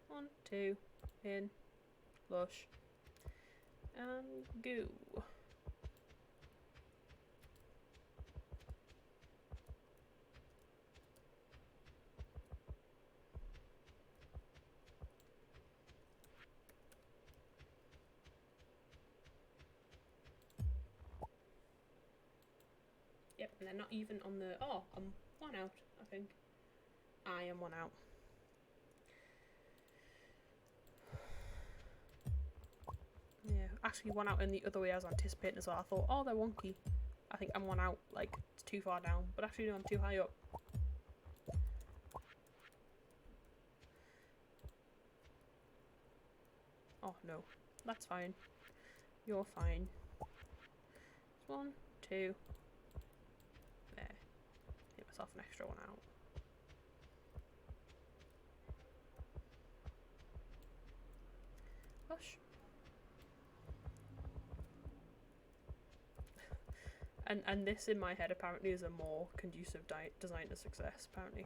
1, 2, in, lush, and go. Yep, and they're not even on the... Oh, I'm 1 out, I think. I am 1 out. Yeah, actually 1 out in the other way I was anticipating as well. I thought, oh, they're wonky. I think I'm 1 out, like, it's too far down. But actually, no, I'm too high up. Oh, no. That's fine. You're fine. 1, 2... cross off an extra one out. Hush. And this in my head apparently is a more conducive design to success, apparently.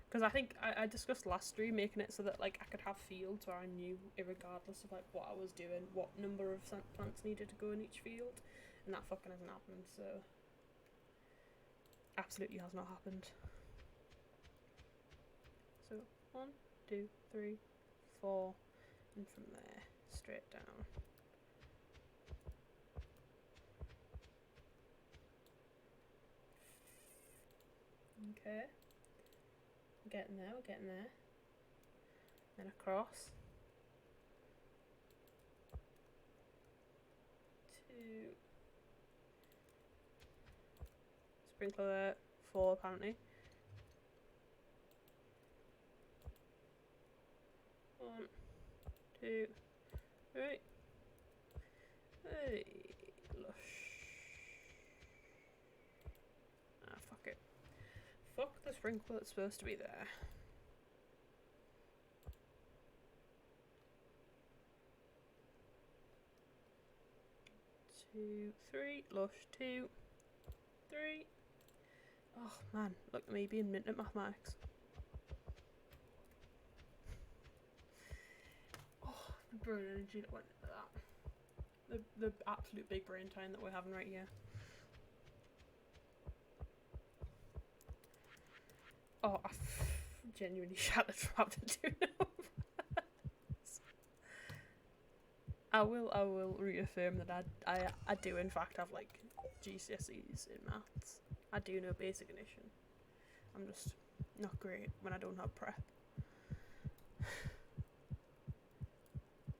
Because I think I discussed last stream making it so that like I could have fields where I knew, irregardless of like what I was doing, what number of plants needed to go in each field, and that fucking hasn't happened, so absolutely has not happened. So 1, 2, 3, 4, and from there straight down. Okay. We're getting there, we're getting there. Then across. 2. Sprinkler there. 4 apparently. 1, 2, 3. Hey, lush. Ah, fuck it. Fuck the sprinkler that's supposed to be there. Two, 3, lush, 2, 3. Oh man, look at me being mint at mathematics. Oh, the brain energy that went into that. The absolute big brain time that we're having right here. Oh, I genuinely shattered from having to do numbers. I will reaffirm that I do in fact have like GCSEs in maths. I do know basic addition. I'm just not great when I don't have prep.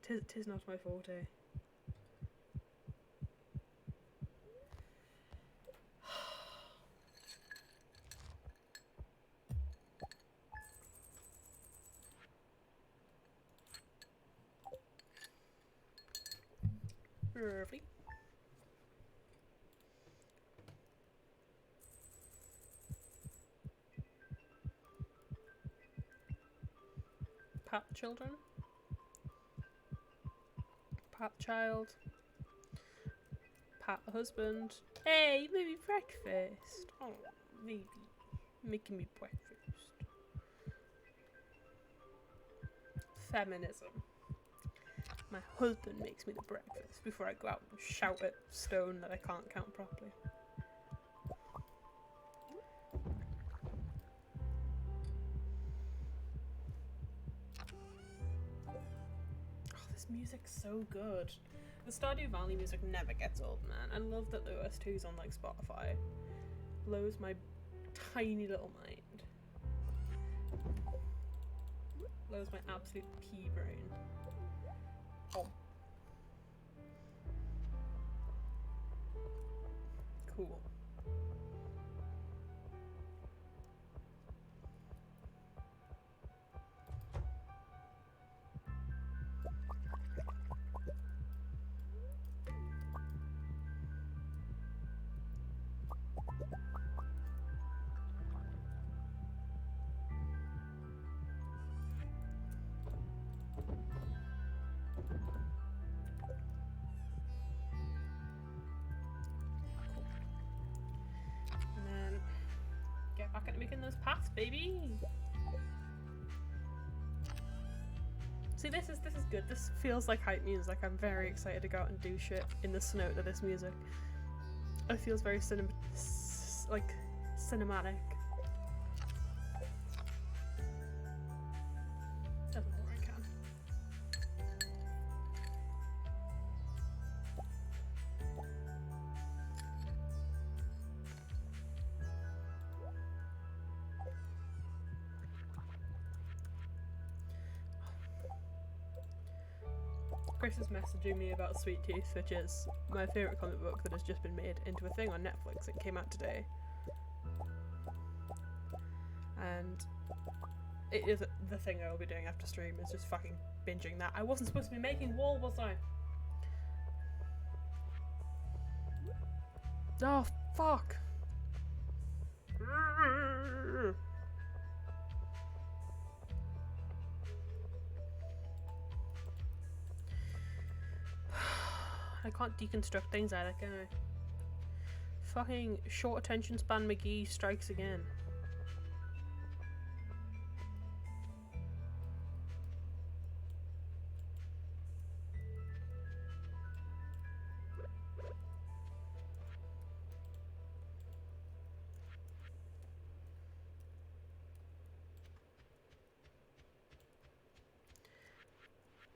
Tis not my forte. Lovely. Pat children. Pat child. Pat the husband. Hey, you made me breakfast. Oh, maybe making me breakfast. Feminism. My husband makes me the breakfast before I go out and shout at stone that I can't count properly. Oh, this music's so good. The Stardew Valley music never gets old, man. I love that the OS2's on like Spotify. Blows my tiny little mind. Blows my absolute pea brain. Oh. Cool. Back at making those paths, baby. See, this is good. This feels like hype music. I'm very excited to go out and do shit in the snow to this music. It feels very cinematic. Doesn't know where I can. Chris is messaging me about Sweet Tooth, which is my favourite comic book that has just been made into a thing on Netflix. It came out today. And it is the thing I will be doing after stream, is just fucking binging that. I wasn't supposed to be making wool, was I? Oh, Fuck. I can't deconstruct things either, can I? Fucking short attention span McGee strikes again.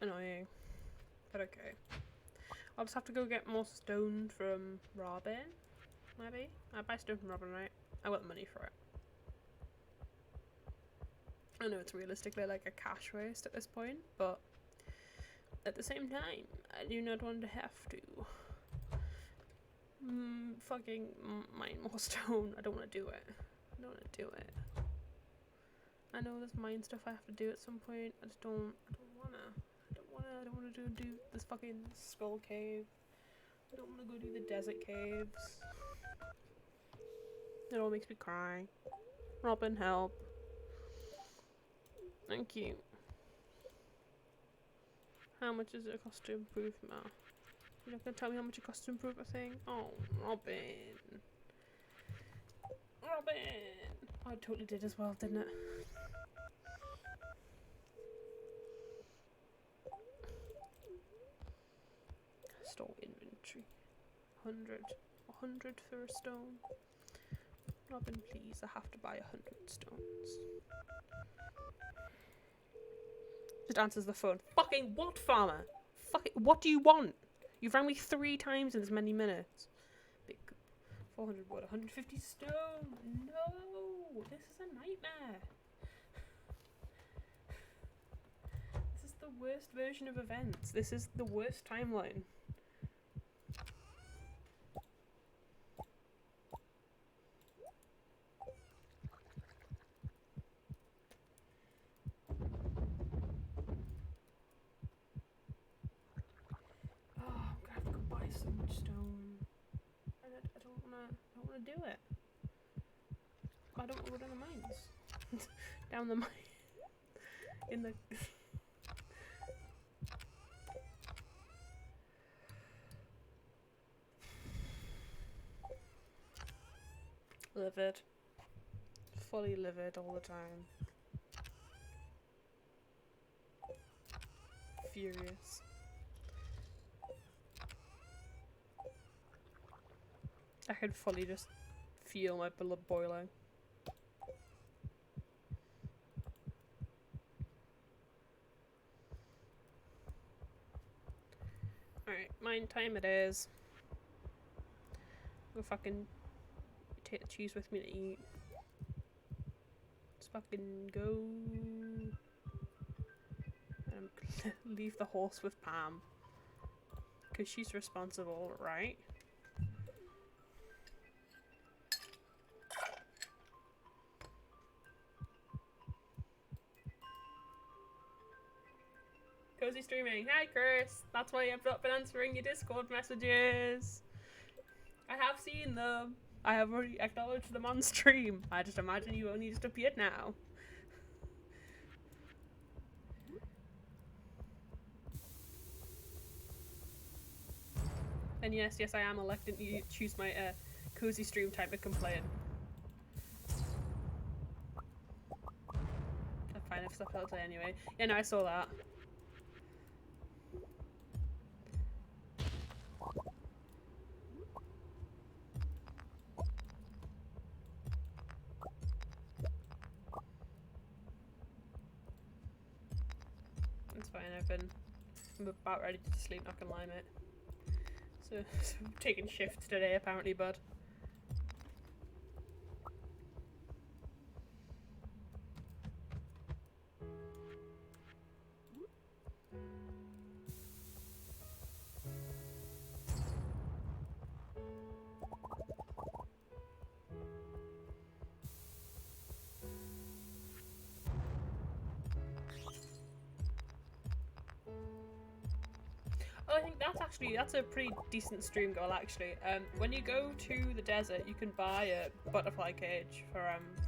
Annoying. But okay. I'll just have to go get more stone from Robin. Maybe? I buy stone from Robin, right? I want the money for it. I know it's realistically like a cash waste at this point, but at the same time, I do not want to have to fucking mine more stone. I don't want to do it. I don't want to do it. I know there's mine stuff I have to do at some point. I just don't wanna. I don't wanna do this fucking skull cave. I don't wanna go do the desert caves. It all makes me cry. Robin, help. Thank you. How much does it cost to improve now? You're not gonna tell me how much it costs to improve a thing? Oh, Robin. Robin! Oh, it totally did as well, didn't it? Store inventory. 100 for a stone. Robin, please, I have to buy 100 stones. Just answers the phone. Fucking what, farmer? Fucking what do you want? You've rang me 3 times in as many minutes. Big 400 wood, 150 stone. No, this is a nightmare. This is the worst version of events. This is the worst timeline. Do it. I don't want to go down the mines. Down the mine. In the. Livid. Fully livid all the time. Furious. I could fully just feel my blood boiling. Alright, mine time it is. Go fucking take the cheese with me to eat. Let's fucking go. Leave the horse with Pam. Because she's responsible, right? Cozy streaming. Hi Chris. That's why I've not been answering your Discord messages. I have seen them. I have already acknowledged them on stream. I just imagine you only just appeared now. And yes, I am electing to choose my cozy stream type of complaint. I'm fine if stuff else anyway. Yeah, no, I saw that. It's fine, I'm about ready to sleep, not gonna lie, mate. So I'm taking shifts today apparently, bud. Oh, I think that's a pretty decent stream goal actually. When you go to the desert, you can buy a butterfly cage for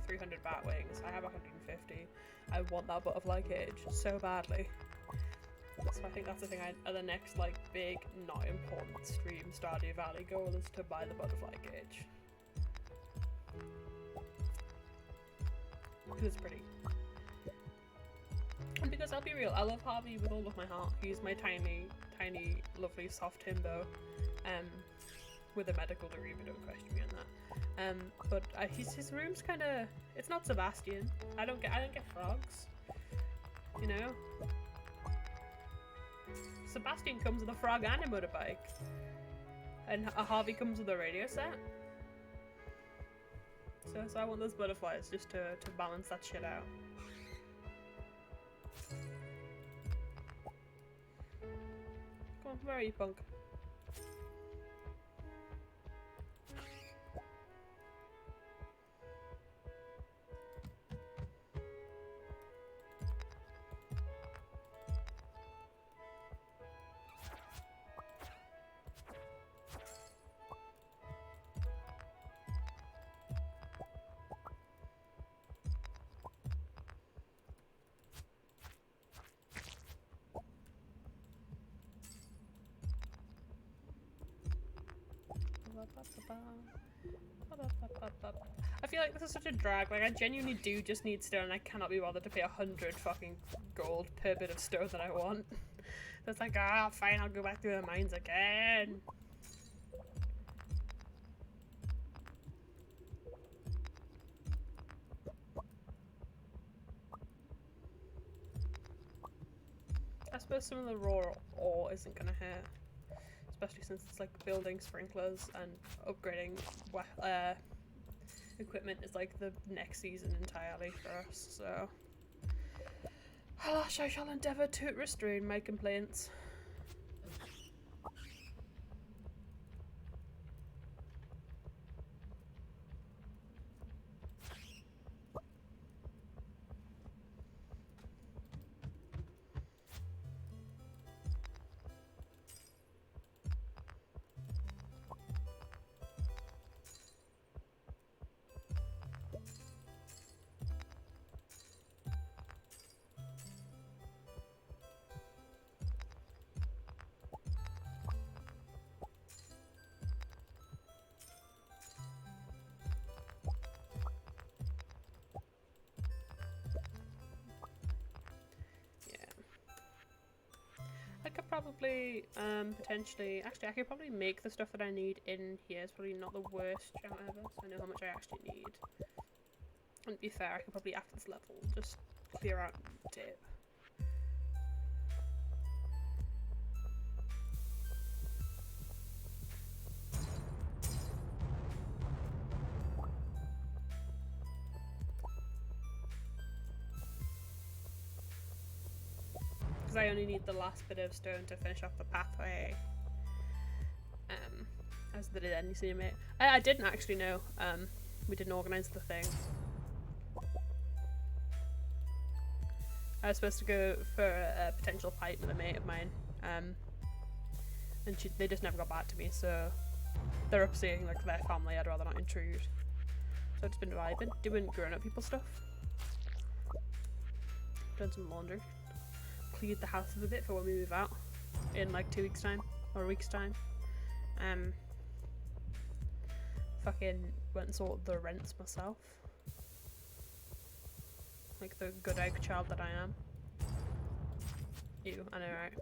300 bat wings. I have 150. I want that butterfly cage so badly. So I think that's the thing. The next like big, not important stream Stardew Valley goal is to buy the butterfly cage because it's pretty. And because I'll be real, I love Harvey with all of my heart. He's my tiny, lovely soft himbo, with a medical degree, but don't question me on that. But his room's kind of, it's not Sebastian. I don't get frogs, you know. Sebastian comes with a frog and a motorbike, and Harvey comes with a radio set. So I want those butterflies just to balance that shit out. Come on, where are you, punk? I feel like this is such a drag. Like, I genuinely do just need stone and I cannot be bothered to pay 100 fucking gold per bit of stone that I want. So it's like, fine, I'll go back through the mines again. I suppose some of the raw ore isn't gonna hurt. Especially since it's like building sprinklers and upgrading equipment is like the next season entirely for us, so alas, I shall endeavour to restrain my complaints. I could probably, potentially, actually I could probably make the stuff that I need in here. It's probably not the worst jam ever, so I know how much I actually need. And to be fair, I could probably after this level just clear out dip. Because I only need the last bit of stone to finish off the pathway. As the did any cinema. I didn't actually know. We didn't organise the thing. I was supposed to go for a potential fight with a mate of mine, and they just never got back to me. So they're up seeing like their family. I'd rather not intrude. So I've just been vibing, doing grown-up people stuff. Done some laundry. Cleared the house a bit for when we move out in like 2 weeks time or a week's time. Fucking went and sorted the rents myself, like the good egg child that I am. Ew, I know, right?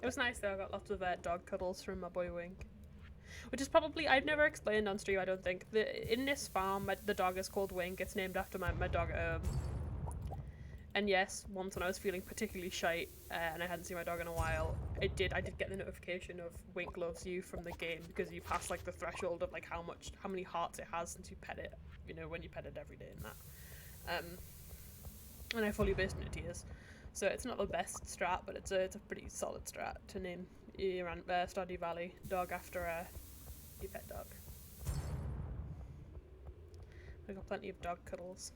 It was nice though. I got lots of dog cuddles from my boy Wink. Which is probably, I've never explained on stream, I don't think. In this farm, the dog is called Wink. It's named after my dog at home. And yes, once when I was feeling particularly shite and I hadn't seen my dog in a while, I did get the notification of Wink loves you from the game because you pass like the threshold of like how many hearts it has since you pet it, you know, when you pet it every day and that. And I fully burst into tears. So it's not the best strat, but it's a pretty solid strat to name your Stardew Valley dog after your pet dog. I got plenty of dog cuddles.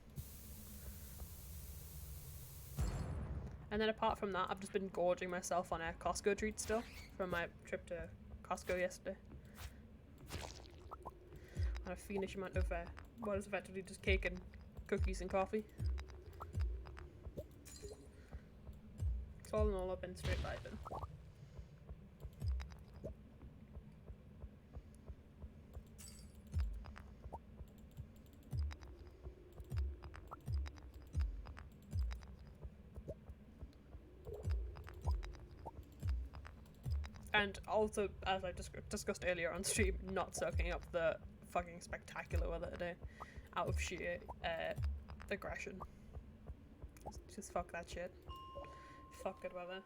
And then apart from that, I've just been gorging myself on a Costco treat still from my trip to Costco yesterday. And a fiendish amount of what is effectively just cake and cookies and coffee. So all in all, I've been straight vibing. And also, as I discussed earlier on stream, not soaking up the fucking spectacular weather today out of sheer aggression. Just fuck that shit. Fuck good weather.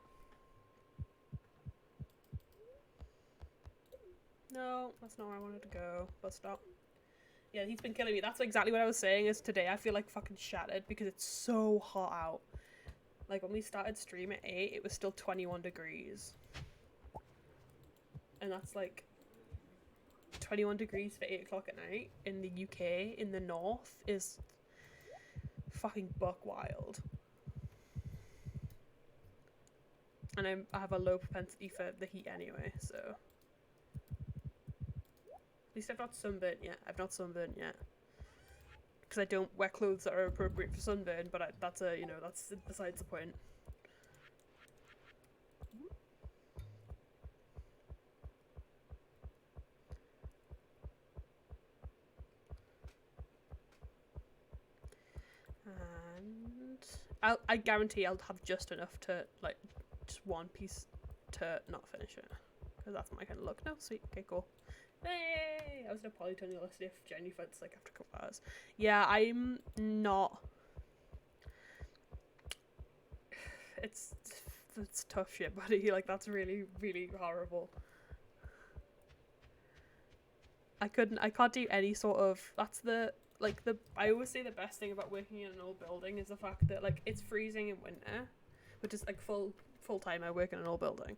No, that's not where I wanted to go. Bus stop. Yeah, he's been killing me. That's exactly what I was saying, is today I feel like fucking shattered because it's so hot out. Like when we started stream at 8, it was still 21 degrees. And that's like 21 degrees for 8 o'clock at night in the UK, in the north, is fucking buck wild. And I have a low propensity for the heat anyway, so. At least I've not sunburned yet. I've not sunburned yet. Because I don't wear clothes that are appropriate for sunburn, but that's that's besides the point. And I guarantee I'll have just enough to, like, just one piece to not finish it. Because that's my kind of look. No, sweet. Okay, cool. Hey! I was in a polytunnel yesterday for Jenny Feds, like, after a couple hours. Yeah, I'm not... It's tough shit, buddy. Like, that's really, really horrible. I can't do any sort of... I always say the best thing about working in an old building is the fact that, like, it's freezing in winter, which is, like, full time I work in an old building.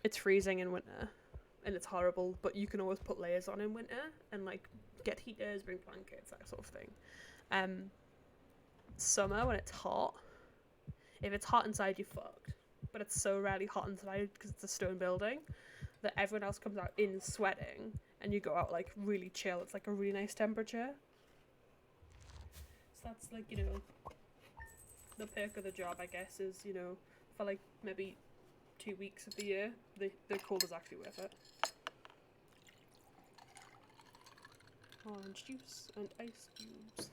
It's freezing in winter, and it's horrible, but you can always put layers on in winter, and, like, get heaters, bring blankets, that sort of thing. Summer, when it's hot, if it's hot inside, you're fucked. But it's so rarely hot inside, because it's a stone building, that everyone else comes out in sweating, and you go out, like, really chill. It's, like, a really nice temperature. So that's, like, you know, the perk of the job, I guess, is, you know, for, like, maybe 2 weeks of the year, the cold is actually worth it. Orange juice and ice cubes.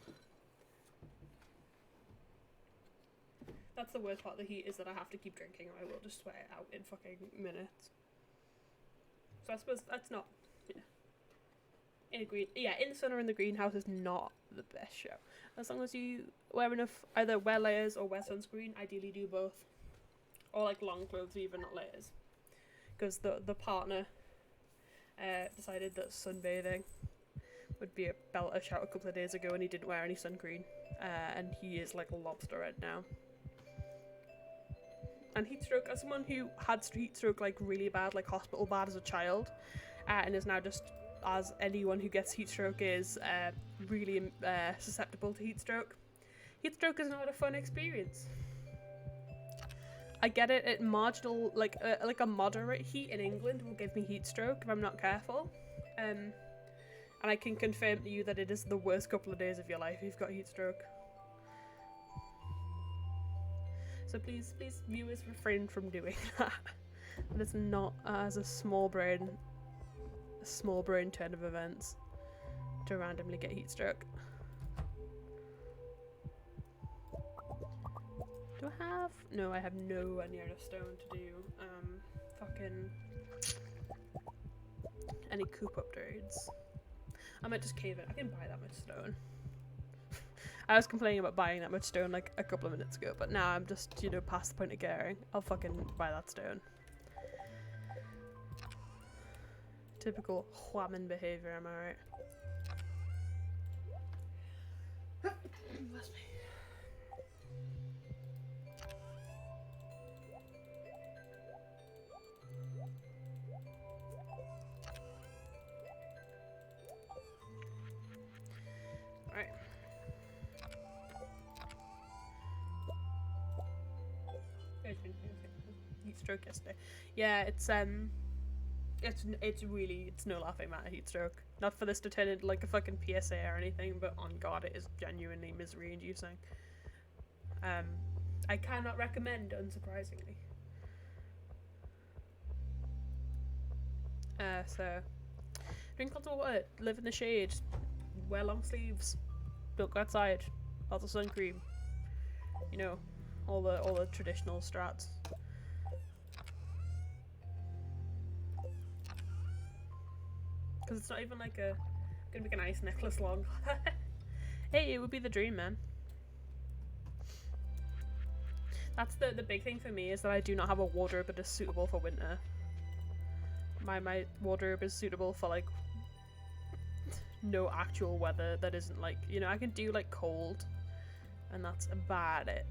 That's the worst part of the heat, is that I have to keep drinking or I will just sweat it out in fucking minutes. So I suppose that's not... in the sun or in the greenhouse is not the best show. As long as you wear enough, either wear layers or wear sunscreen, ideally do both. Or like long clothes even, not layers. Because the partner decided that sunbathing would be a belter shout a couple of days ago and he didn't wear any sun cream. And he is like a lobster red now. And heat stroke, as someone who had heat stroke like really bad, like hospital bad as a child, and is now just, as anyone who gets heat stroke is, really susceptible to heat stroke. Heat stroke is not a fun experience. I get it, at marginal, like a moderate heat in England will give me heat stroke if I'm not careful. And I can confirm to you that it is the worst couple of days of your life if you've got heat stroke. So please, viewers, refrain from doing that. That is not as a small brain turn of events to randomly get heat stroke. Do I have? No, I have nowhere near enough stone to do fucking any coop upgrades. I might just cave it. I can buy that much stone. I was complaining about buying that much stone like a couple of minutes ago, but now I'm just, you know, past the point of caring. I'll fucking buy that stone. Typical Huaman behavior, am I right? Bless me. stroke yesterday. Yeah, it's no laughing matter, heat stroke. Not for this to turn into like a fucking PSA or anything, but on God, it is genuinely misery inducing. I cannot recommend, unsurprisingly. So drink lots of water, live in the shade, wear long sleeves, don't go outside, lots of sun cream. You know, all the traditional strats. Because it's not even like gonna make a nice necklace long. Hey, it would be the dream, man. That's the big thing for me, is that I do not have a wardrobe that is suitable for winter. My wardrobe is suitable for like no actual weather that isn't like, you know, I can do like cold, and that's about it.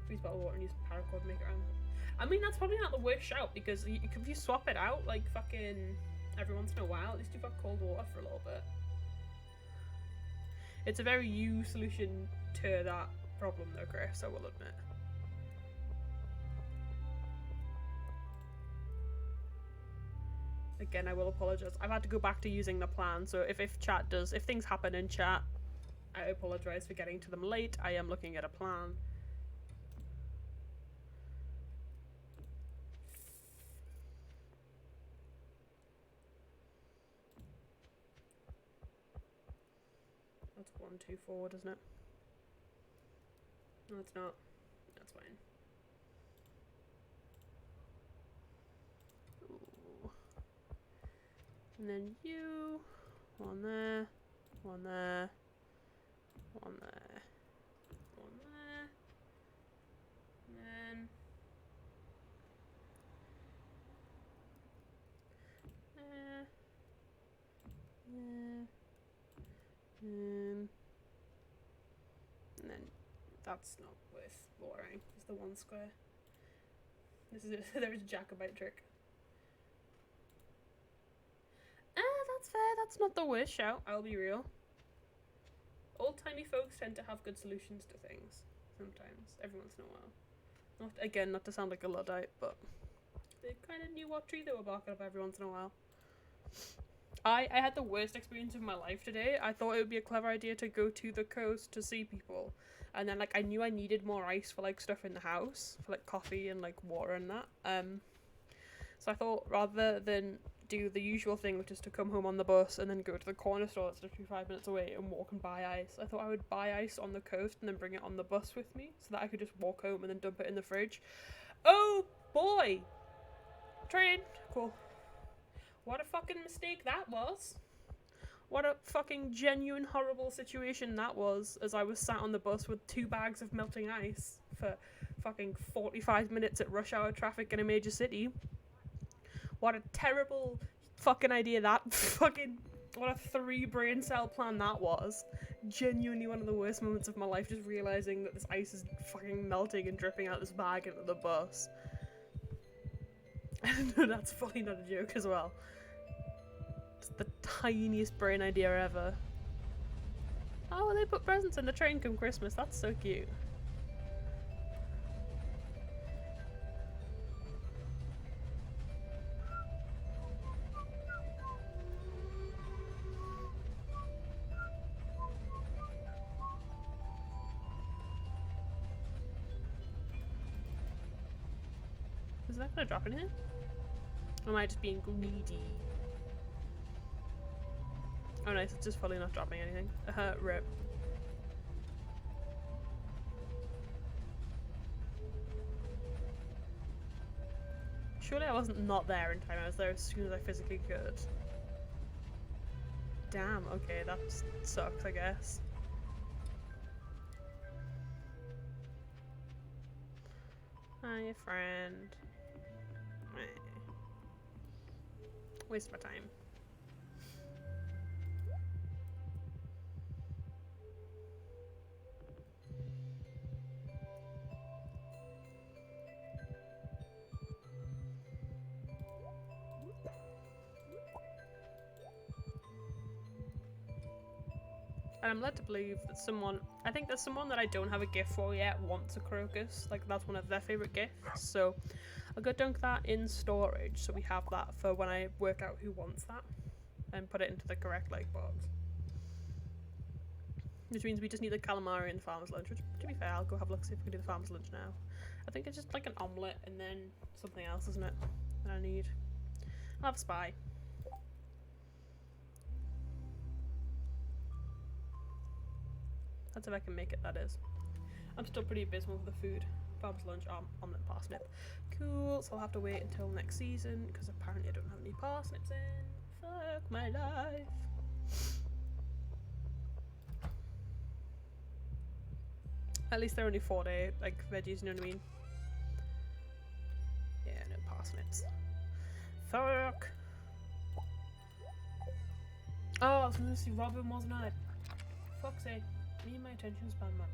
Freeze bottle of water and use paracord to make it around. I mean, that's probably not the worst shout, because if you swap it out like fucking every once in a while, at least you've got cold water for a little bit. It's a very you solution to that problem though, Chris, I will admit. Again, I will apologise. I've had to go back to using the plan, so if things happen in chat, I apologise for getting to them late. I am looking at a plan. That's 1, 2, 4, isn't it? No, it's not. That's fine. Ooh. And then you, one there, one there, one there, one there, and then there, there. And then that's not worth watering. It's the one square. This is there is a Jacobite trick. That's fair. That's not the worst shout. I'll be real. Old-timey folks tend to have good solutions to things. Sometimes, every once in a while. Not to sound like a Luddite, but they kind of knew what tree they were barking up every once in a while. I had the worst experience of my life today. I thought it would be a clever idea to go to the coast to see people. And then, like, I knew I needed more ice for, like, stuff in the house. For, like, coffee and, like, water and that. So I thought, rather than do the usual thing, which is to come home on the bus and then go to the corner store that's literally 5 minutes away and walk and buy ice, I thought I would buy ice on the coast and then bring it on the bus with me so that I could just walk home and then dump it in the fridge. Oh, boy! Train! Cool. What a fucking mistake that was. What a fucking genuine horrible situation that was, as I was sat on the bus with 2 bags of melting ice for fucking 45 minutes at rush hour traffic in a major city. What a terrible fucking idea that fucking, what a 3 brain cell plan that was. Genuinely one of the worst moments of my life, just realising that this ice is fucking melting and dripping out this bag into the bus. No, that's fully not a joke as well. It's the tiniest brain idea ever. Oh, they put presents in the train come Christmas. That's so cute. Is that gonna drop in here? Or am I just being greedy? Oh nice, it's just fully not dropping anything. Rip. Surely I wasn't not there in time, I was there as soon as I physically could. Damn, okay, that sucks, I guess. Hi, friend. Waste my time. And I'm led to believe that someone I think there's someone that I don't have a gift for yet wants a crocus. Like, that's one of their favourite gifts. So I'll go dunk that in storage so we have that for when I work out who wants that and put it into the correct like box. Which means we just need the calamari and the farmer's lunch, which, to be fair, I'll go have a look, see if we can do the farmer's lunch now. I think it's just like an omelette and then something else, isn't it, that I need. I'll have a spy. That's if I can make it, that is. I'm still pretty abysmal with the food. Farmer's lunch, omelette, parsnip. Cool, so I'll have to wait until next season, because apparently I don't have any parsnips in. Fuck my life. At least they're only 4-day, like, veggies, you know what I mean? Yeah, no parsnips. Fuck! Oh, I was gonna see Robin, wasn't I? Fuck's sake. Me and my attention span, man.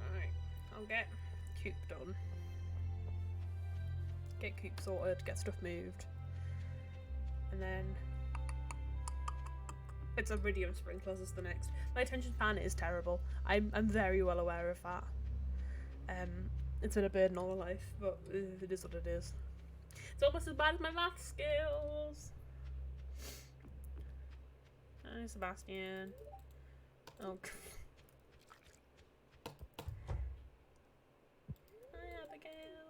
Alright, I'll get Coop done. Get Coop sorted, get stuff moved. And then it's iridium sprinklers is the next. My attention span is terrible. I'm very well aware of that. It's been a burden all my life, but it is what it is. It's almost as bad as my math skills. Hi, Sebastian. Oh. Hi, Abigail.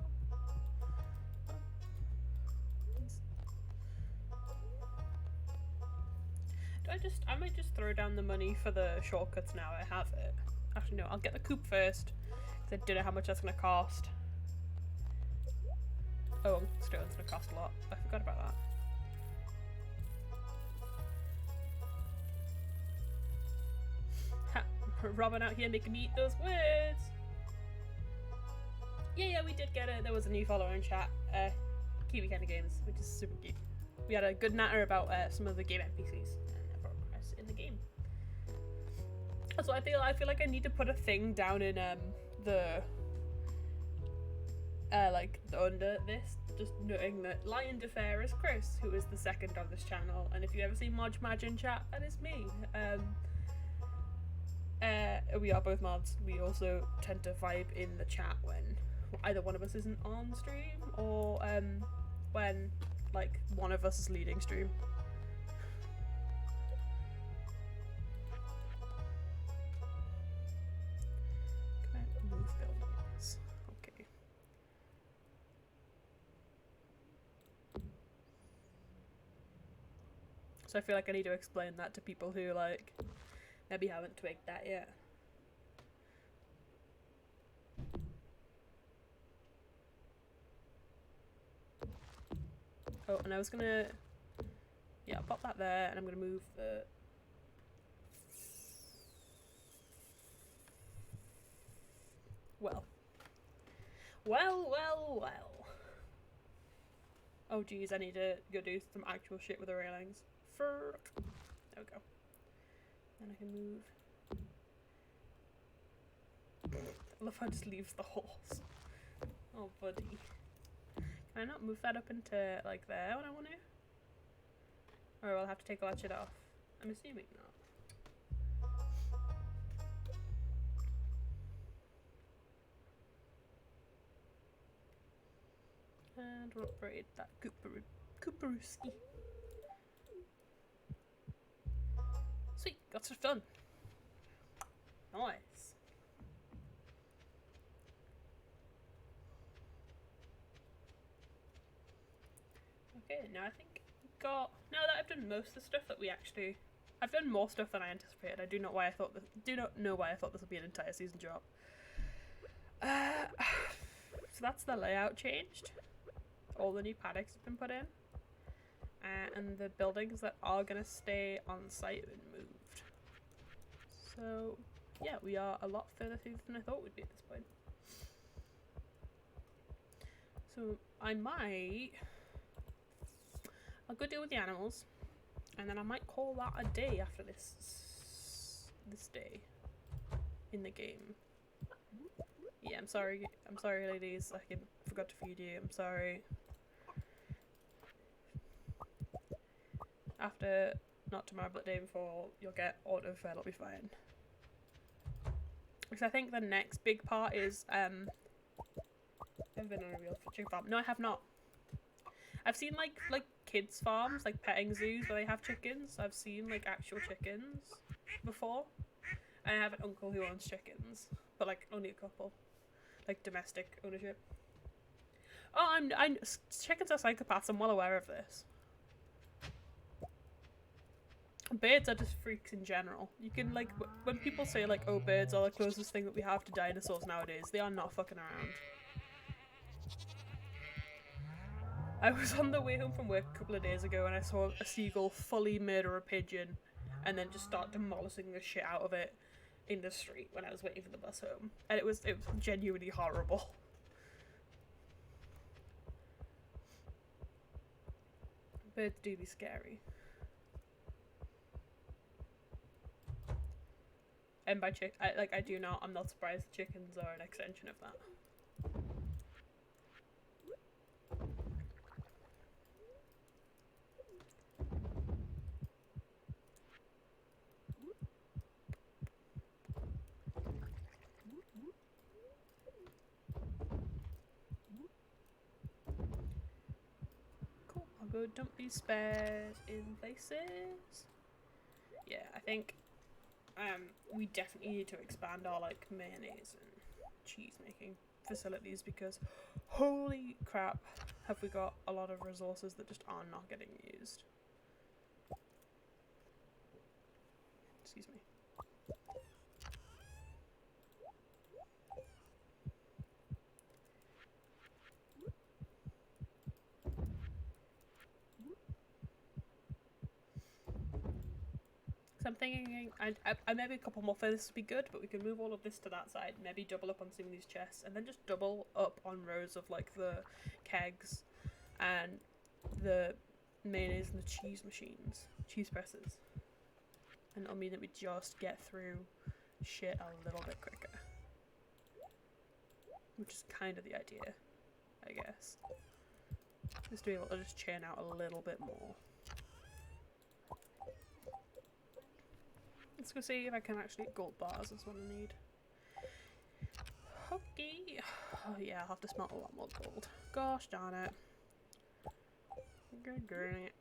I might just throw down the money for the shortcuts now I have it. Actually, no, I'll get the coop first. Because I don't know how much that's going to cost. Oh, stone's going to cost a lot. I forgot about that. Ha, Robin out here making me eat those words. Yeah, we did get it. There was a new follower in chat. Kiwi Kind of Games, which is super cute. We had a good natter about some of the game NPCs and their progress in the game. So I feel like I need to put a thing down in the like under this, just noting that Lion Defair is Chris, who is the second on this channel, and if you ever see Madge in chat, that is me. We are both mods. We also tend to vibe in the chat when either one of us isn't on stream or when like one of us is leading stream. Can I move buildings? Okay. So I feel like I need to explain that to people who like maybe haven't twigged that yet. Oh, and I was gonna, yeah, I'll pop that there, and I'm gonna move the, well. Oh geez, I need to go do some actual shit with the railings. Fuck. There we go. Then I can move. I love how it just leaves the holes. Oh buddy. Can I not move that up into like there when I want to? Or I'll have to take all that shit off. I'm assuming not. And we'll upgrade that Cooperooski. Sweet, got stuff done. Nice. Okay, now I think we've got, now that I've done most of the stuff that we actually, I've done more stuff than I anticipated. I do not know why I thought this would be an entire season job. So that's the layout changed. All the new paddocks have been put in. And the buildings that are going to stay on site have been moved. So, yeah, we are a lot further through than I thought we'd be at this point. So, I'll go deal with the animals. And then I might call that a day after this day in the game. Yeah, I'm sorry, ladies. I forgot to feed you. I'm sorry. After, not tomorrow, but the day before, you'll get auto-fed. It'll be fine. Because I think the next big part is I've been on a real chicken farm. No, I have not. I've seen like kids farms, like petting zoos where they have chickens. I've seen like actual chickens before. And I have an uncle who owns chickens, but like only a couple, like domestic ownership. Oh, chickens are psychopaths. I'm well aware of this. Birds are just freaks in general. You can like when people say like, oh, birds are the closest thing that we have to dinosaurs nowadays. They are not fucking around. I was on the way home from work a couple of days ago and I saw a seagull fully murder a pigeon and then just start demolishing the shit out of it in the street when I was waiting for the bus home. And it was genuinely horrible. Birds do be scary. And by I'm not surprised the chickens are an extension of that. Cool, I'll go dump these spares in places. Yeah, I think we definitely need to expand our like mayonnaise and cheese making facilities because holy crap have we got a lot of resources that just are not getting used. Excuse me. So I'm thinking I maybe a couple more feathers would be good, but we can move all of this to that side, maybe double up on some of these chests, and then just double up on rows of like the kegs and the mayonnaise and the cheese machines, cheese presses. And it'll mean that we just get through shit a little bit quicker. Which is kind of the idea, I guess. Just to be able to just churn out a little bit more. Let's go see if I can actually get gold bars, is what I need. Okay. Oh yeah, I'll have to smelt a lot more gold. Gosh darn it. Good.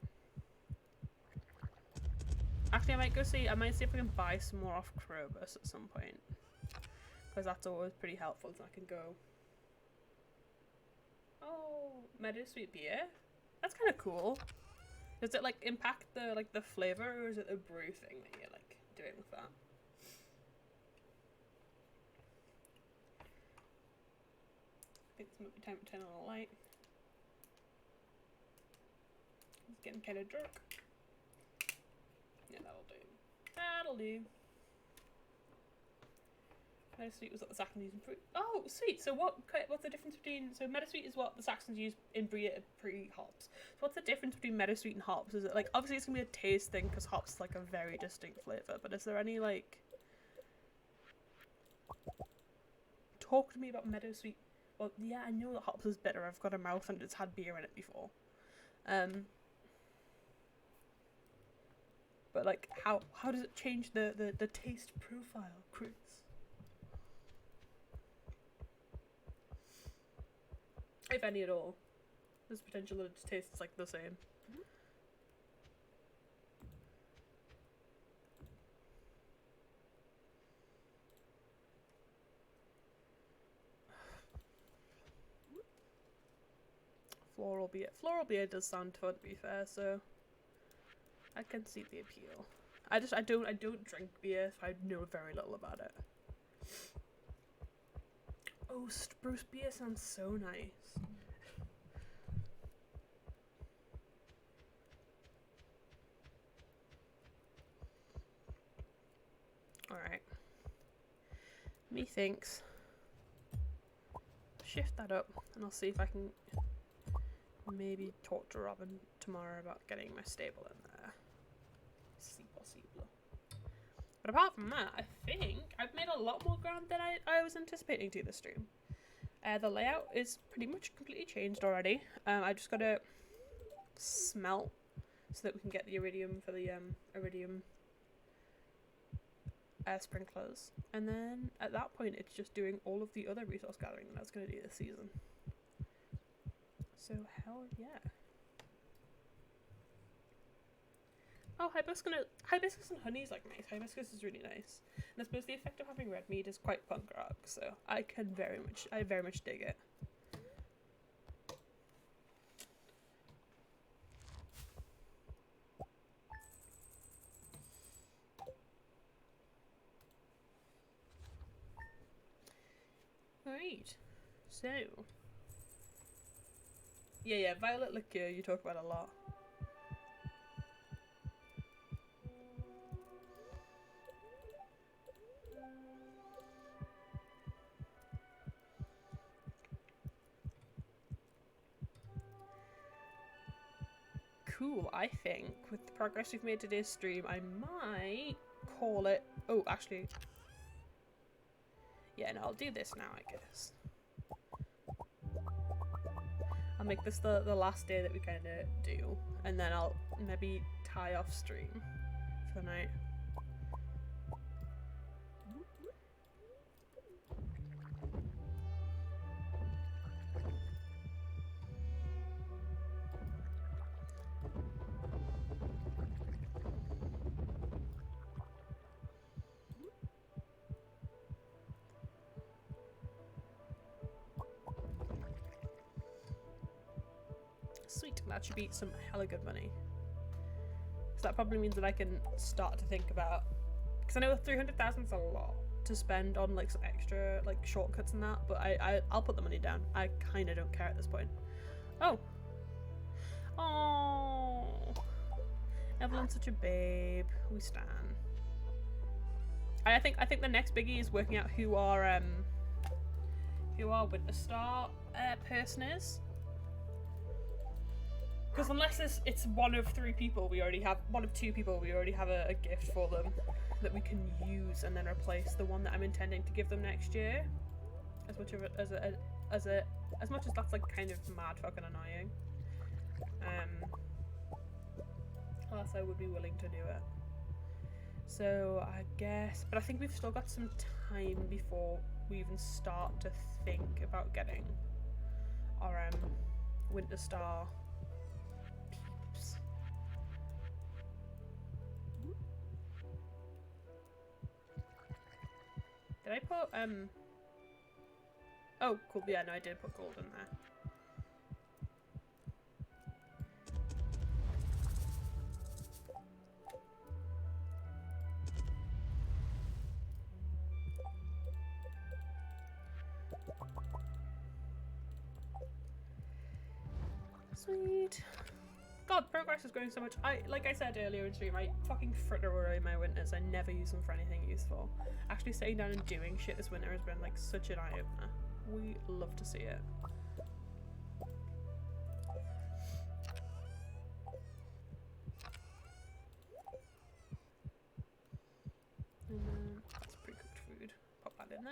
Actually, I might see if I can buy some more off Krobus at some point. Because that's always pretty helpful, so I can go. Oh, Meadowsweet beer? That's kind of cool. Does it like impact the flavour, or is it the brew thing that you're like doing with that? I think this might be time to turn on a light. It's getting kind of dark. Yeah, that'll do. That'll do. Meadowsweet was what the Saxons used in pre. Oh, sweet. So what's the difference between Meadowsweet is what the Saxons used in pre-hops. So what's the difference between Meadowsweet and hops? Is it like obviously it's gonna be a taste thing because hops is like a very distinct flavor, but is there any like talk to me about Meadowsweet? Well, yeah, I know that hops is bitter. I've got a mouth and it's had beer in it before. But like how does it change the taste profile, Chris? If any at all. There's potential that it just tastes like the same. Floral beer. Floral beer does sound fun, to be fair, so I can see the appeal. I don't drink beer, so I know very little about it. Oh, spruce beer sounds so nice. Alright. Methinks. Shift that up, and I'll see if I can maybe talk to Robin tomorrow about getting my stable in there. Seeble. But apart from that, I think I've made a lot more ground than I was anticipating to this stream. The layout is pretty much completely changed already. I just got to smelt so that we can get the iridium for the iridium air sprinklers. And then at that point, it's just doing all of the other resource gathering that I was going to do this season. So hell yeah. Oh, hibiscus and honey is like nice. Hibiscus is really nice, and I suppose the effect of having red meat is quite punk rock. So I very much dig it. Alright, so yeah, violet liqueur you talk about a lot. Cool, I think with the progress we've made today's stream, I might call it. Oh, actually, yeah, no, I'll do this now, I guess. I'll make this the last day that we kind of do, and then I'll maybe tie off stream for the night. Sweet, that should be some hella good money. So that probably means that I can start to think about, because I know 300,000 is a lot to spend on like some extra like shortcuts and that, but I'll put the money down. I kind of don't care at this point. Oh, Evelyn's such a babe. We stan. I think the next biggie is working out who our Winter Star person is. Because unless it's one of two people, we already have a gift for them that we can use and then replace the one that I'm intending to give them next year. As much as that's like kind of mad fucking annoying. Unless I would be willing to do it. So I guess, but I think we've still got some time before we even start to think about getting our Winter Star. Did I put, oh, cool, yeah, no, I did put gold in there. Sweet. God, progress is going so much. Like I said earlier in stream, I fucking fritter away my winters. I never use them for anything useful. Actually sitting down and doing shit this winter has been like such an eye-opener. We love to see it. And then that's pre-cooked food. Pop that in there.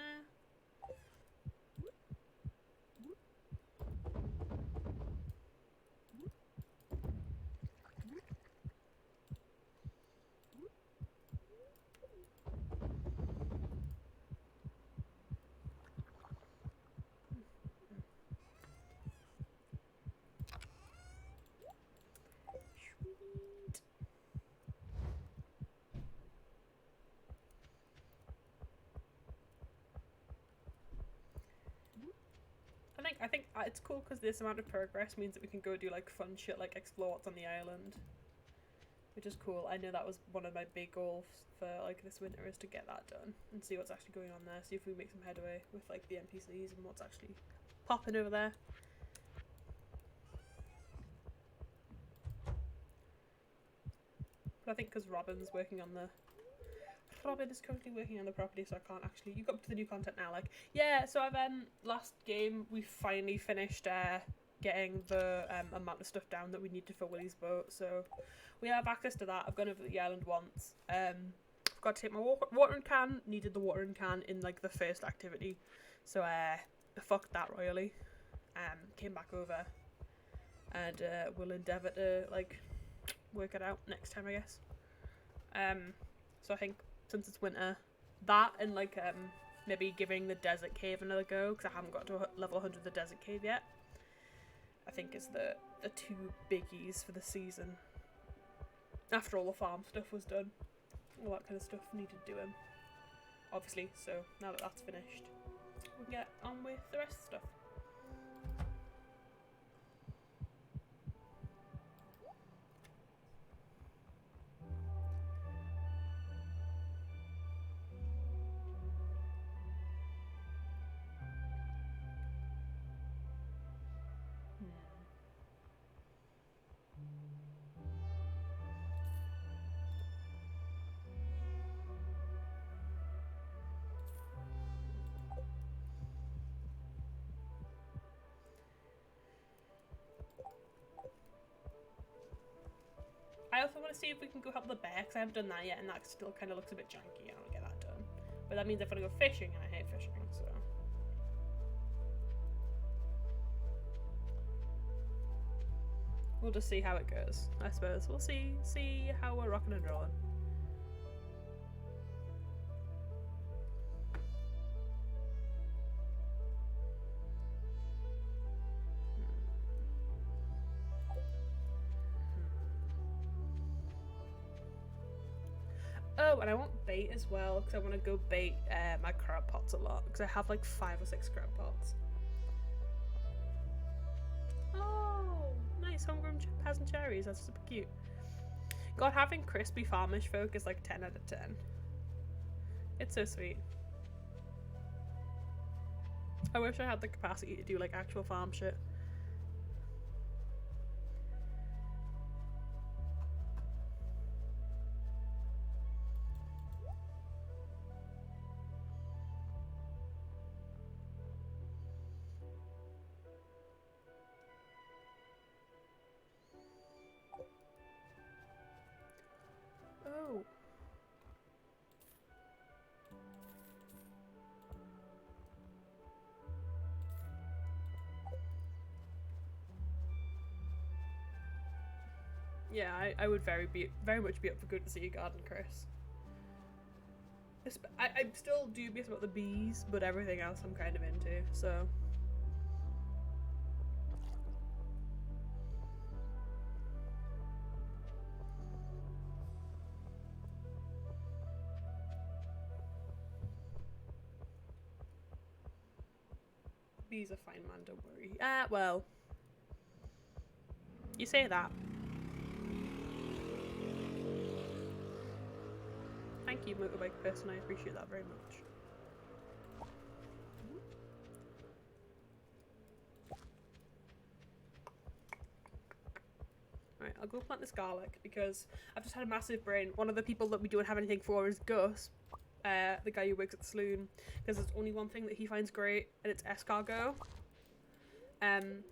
I think it's cool because this amount of progress means that we can go do like fun shit like explore what's on the island, which is cool. I know that was one of my big goals for like this winter, is to get that done and see what's actually going on there, see if we make some headway with like the NPCs and what's actually popping over there. But I think because Robin is currently working on the property, so I can't actually. You got up to the new content now, like yeah. So I've last game we finally finished getting the amount of stuff down that we need to fill Willie's boat, so we have access to that. I've gone over the island once. I've forgot to take my watering can. Needed the watering can in like the first activity, so I fucked that royally. Came back over, and we'll endeavour to like work it out next time, I guess. So I think since it's winter, that and like maybe giving the desert cave another go, because I haven't got to level 100 of the desert cave yet. I think is the two biggies for the season. After all the farm stuff was done, all that kind of stuff needed doing, obviously. So now that that's finished, we can get on with the rest of the stuff. I also want to see if we can go help the bear, because I haven't done that yet, and that still kind of looks a bit janky. I want to get that done. But that means I've got to go fishing, and I hate fishing, so... We'll just see how it goes, I suppose. We'll see how we're rocking and rolling. Oh, and I want bait as well, because I want to go bait my crab pots a lot, because I have like 5 or 6 crab pots. Oh, nice homegrown peasant cherries, that's super cute. God, having crispy farmish folk is like 10 out of 10. It's so sweet. I wish I had the capacity to do like actual farm shit. Oh. Yeah, I would very much be up for going to see your garden, Chris. I'm still dubious about the bees, but everything else I'm kind of into, so... Bees are fine, man, don't worry. Well... You say that. Thank you, motorbike person, I appreciate that very much. Right, I'll go plant this garlic because I've just had a massive brain. One of the people that we don't have anything for is Gus, the guy who works at the saloon, because there's only one thing that he finds great, and it's escargot. And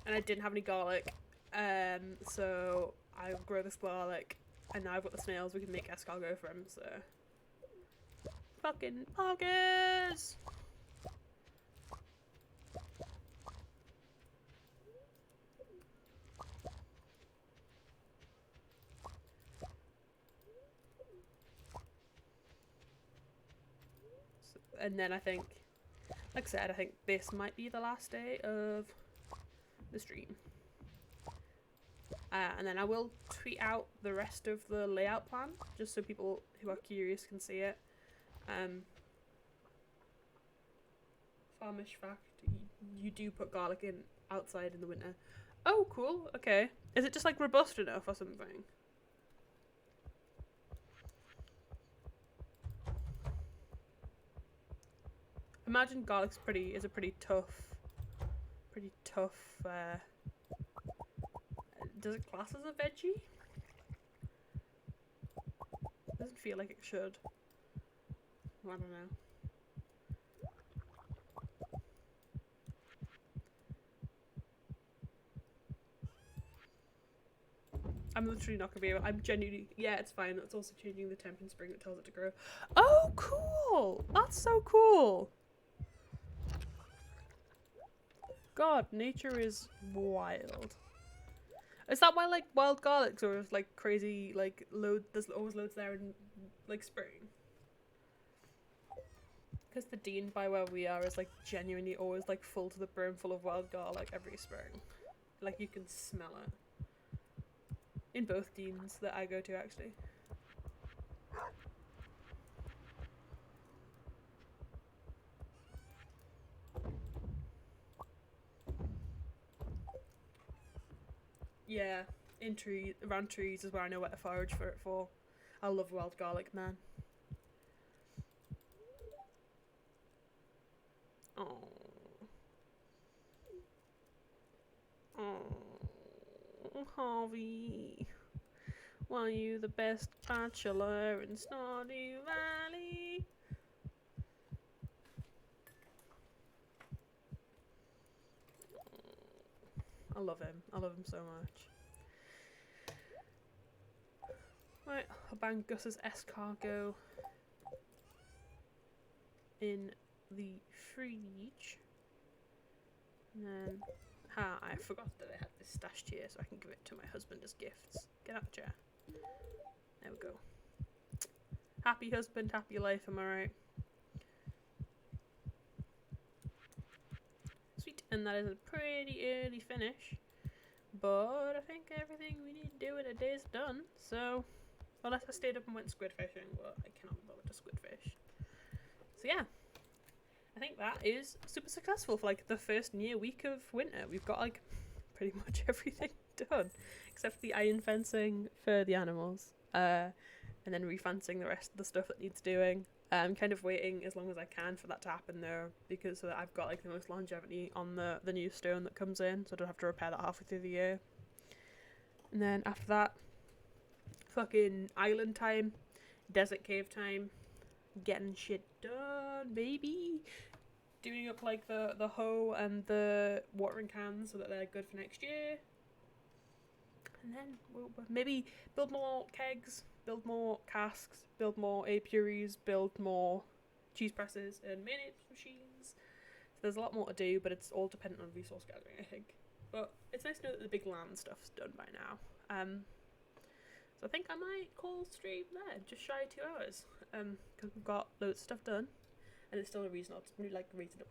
I didn't have any garlic, so I'll grow this garlic, and now I've got the snails, we can make escargot from, so... Fucking poggers! And then I think, like I said, I think this might be the last day of the stream. And then I will tweet out the rest of the layout plan, just so people who are curious can see it. Farmish fact, you do put garlic in outside in the winter. Oh, cool, okay. Is it just like robust enough or something? Imagine garlic's is a pretty tough, does it class as a veggie? Doesn't feel like it should. I don't know. I'm literally not gonna be able. I'm genuinely. Yeah, it's fine. It's also changing the temp in spring that tells it to grow. Oh, cool! That's so cool. God, nature is wild. Is that why like wild garlics or like crazy like load? There's always loads there in like spring. Because the Dean by where we are is like genuinely always like full to the brim, full of wild garlic every spring. Like you can smell it. In both Deans that I go to actually. Yeah, in trees, around trees is where I know where to forage for it for. I love wild garlic, man. Oh. Oh, Harvey. Why you the best bachelor in Stardew Valley? I love him. I love him so much. Right, I'll bang Gus's escargot in the fridge. And then, I forgot that I had this stashed here so I can give it to my husband as gifts. Get out the chair. There we go. Happy husband, happy life, am I right? Sweet, and that is a pretty early finish. But I think everything we need to do in a day is done. So, unless I stayed up and went squid fishing, well, I cannot be bothered to squid fish. So yeah, I think that is super successful for like the first near week of winter. We've got like pretty much everything done, except for the iron fencing for the animals, and then refencing the rest of the stuff that needs doing. I'm kind of waiting as long as I can for that to happen though, because so that I've got like the most longevity on the new stone that comes in, so I don't have to repair that halfway through the year. And then after that, fucking island time, desert cave time, getting shit done, baby. Doing up like the hoe and the watering cans so that they're good for next year. And then we'll maybe build more kegs, build more casks, build more apiaries, build more cheese presses and mayonnaise machines. So there's a lot more to do, but it's all dependent on resource gathering, I think. But it's nice to know that the big land stuff's done by now. So I think I might call stream there, just shy of 2 hours, because we've got loads of stuff done, and it's still a reasonable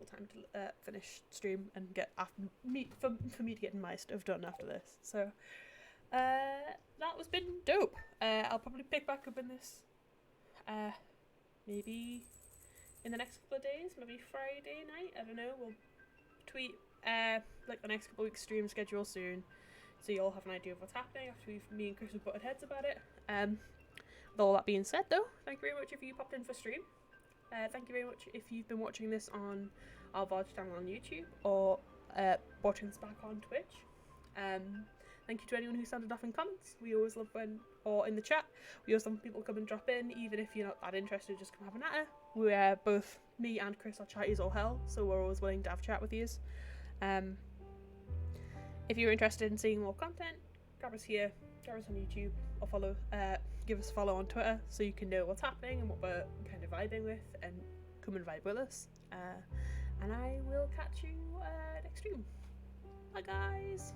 time to finish stream and get for me to get my stuff done after this. So that was been dope. I'll probably pick back up in this maybe in the next couple of days, maybe Friday night, I don't know. We'll tweet like the next couple of weeks stream schedule soon, so you'll have an idea of what's happening after me and Chris have butted heads about it. With all that being said though, thank you very much if you popped in for stream. Thank you very much if you've been watching this on our VOD channel on YouTube or watching this back on Twitch. Thank you to anyone who sounded off in comments. We always love or in the chat. We always love when people come and drop in, even if you're not that interested, just come have a natter. We're both, me and Chris are chatties all hell, so we're always willing to have a chat with yous. If you're interested in seeing more content, grab us here, grab us on YouTube, or give us a follow on Twitter so you can know what's happening and what we're kind of vibing with, and come and vibe with us. And I will catch you next stream. Bye guys!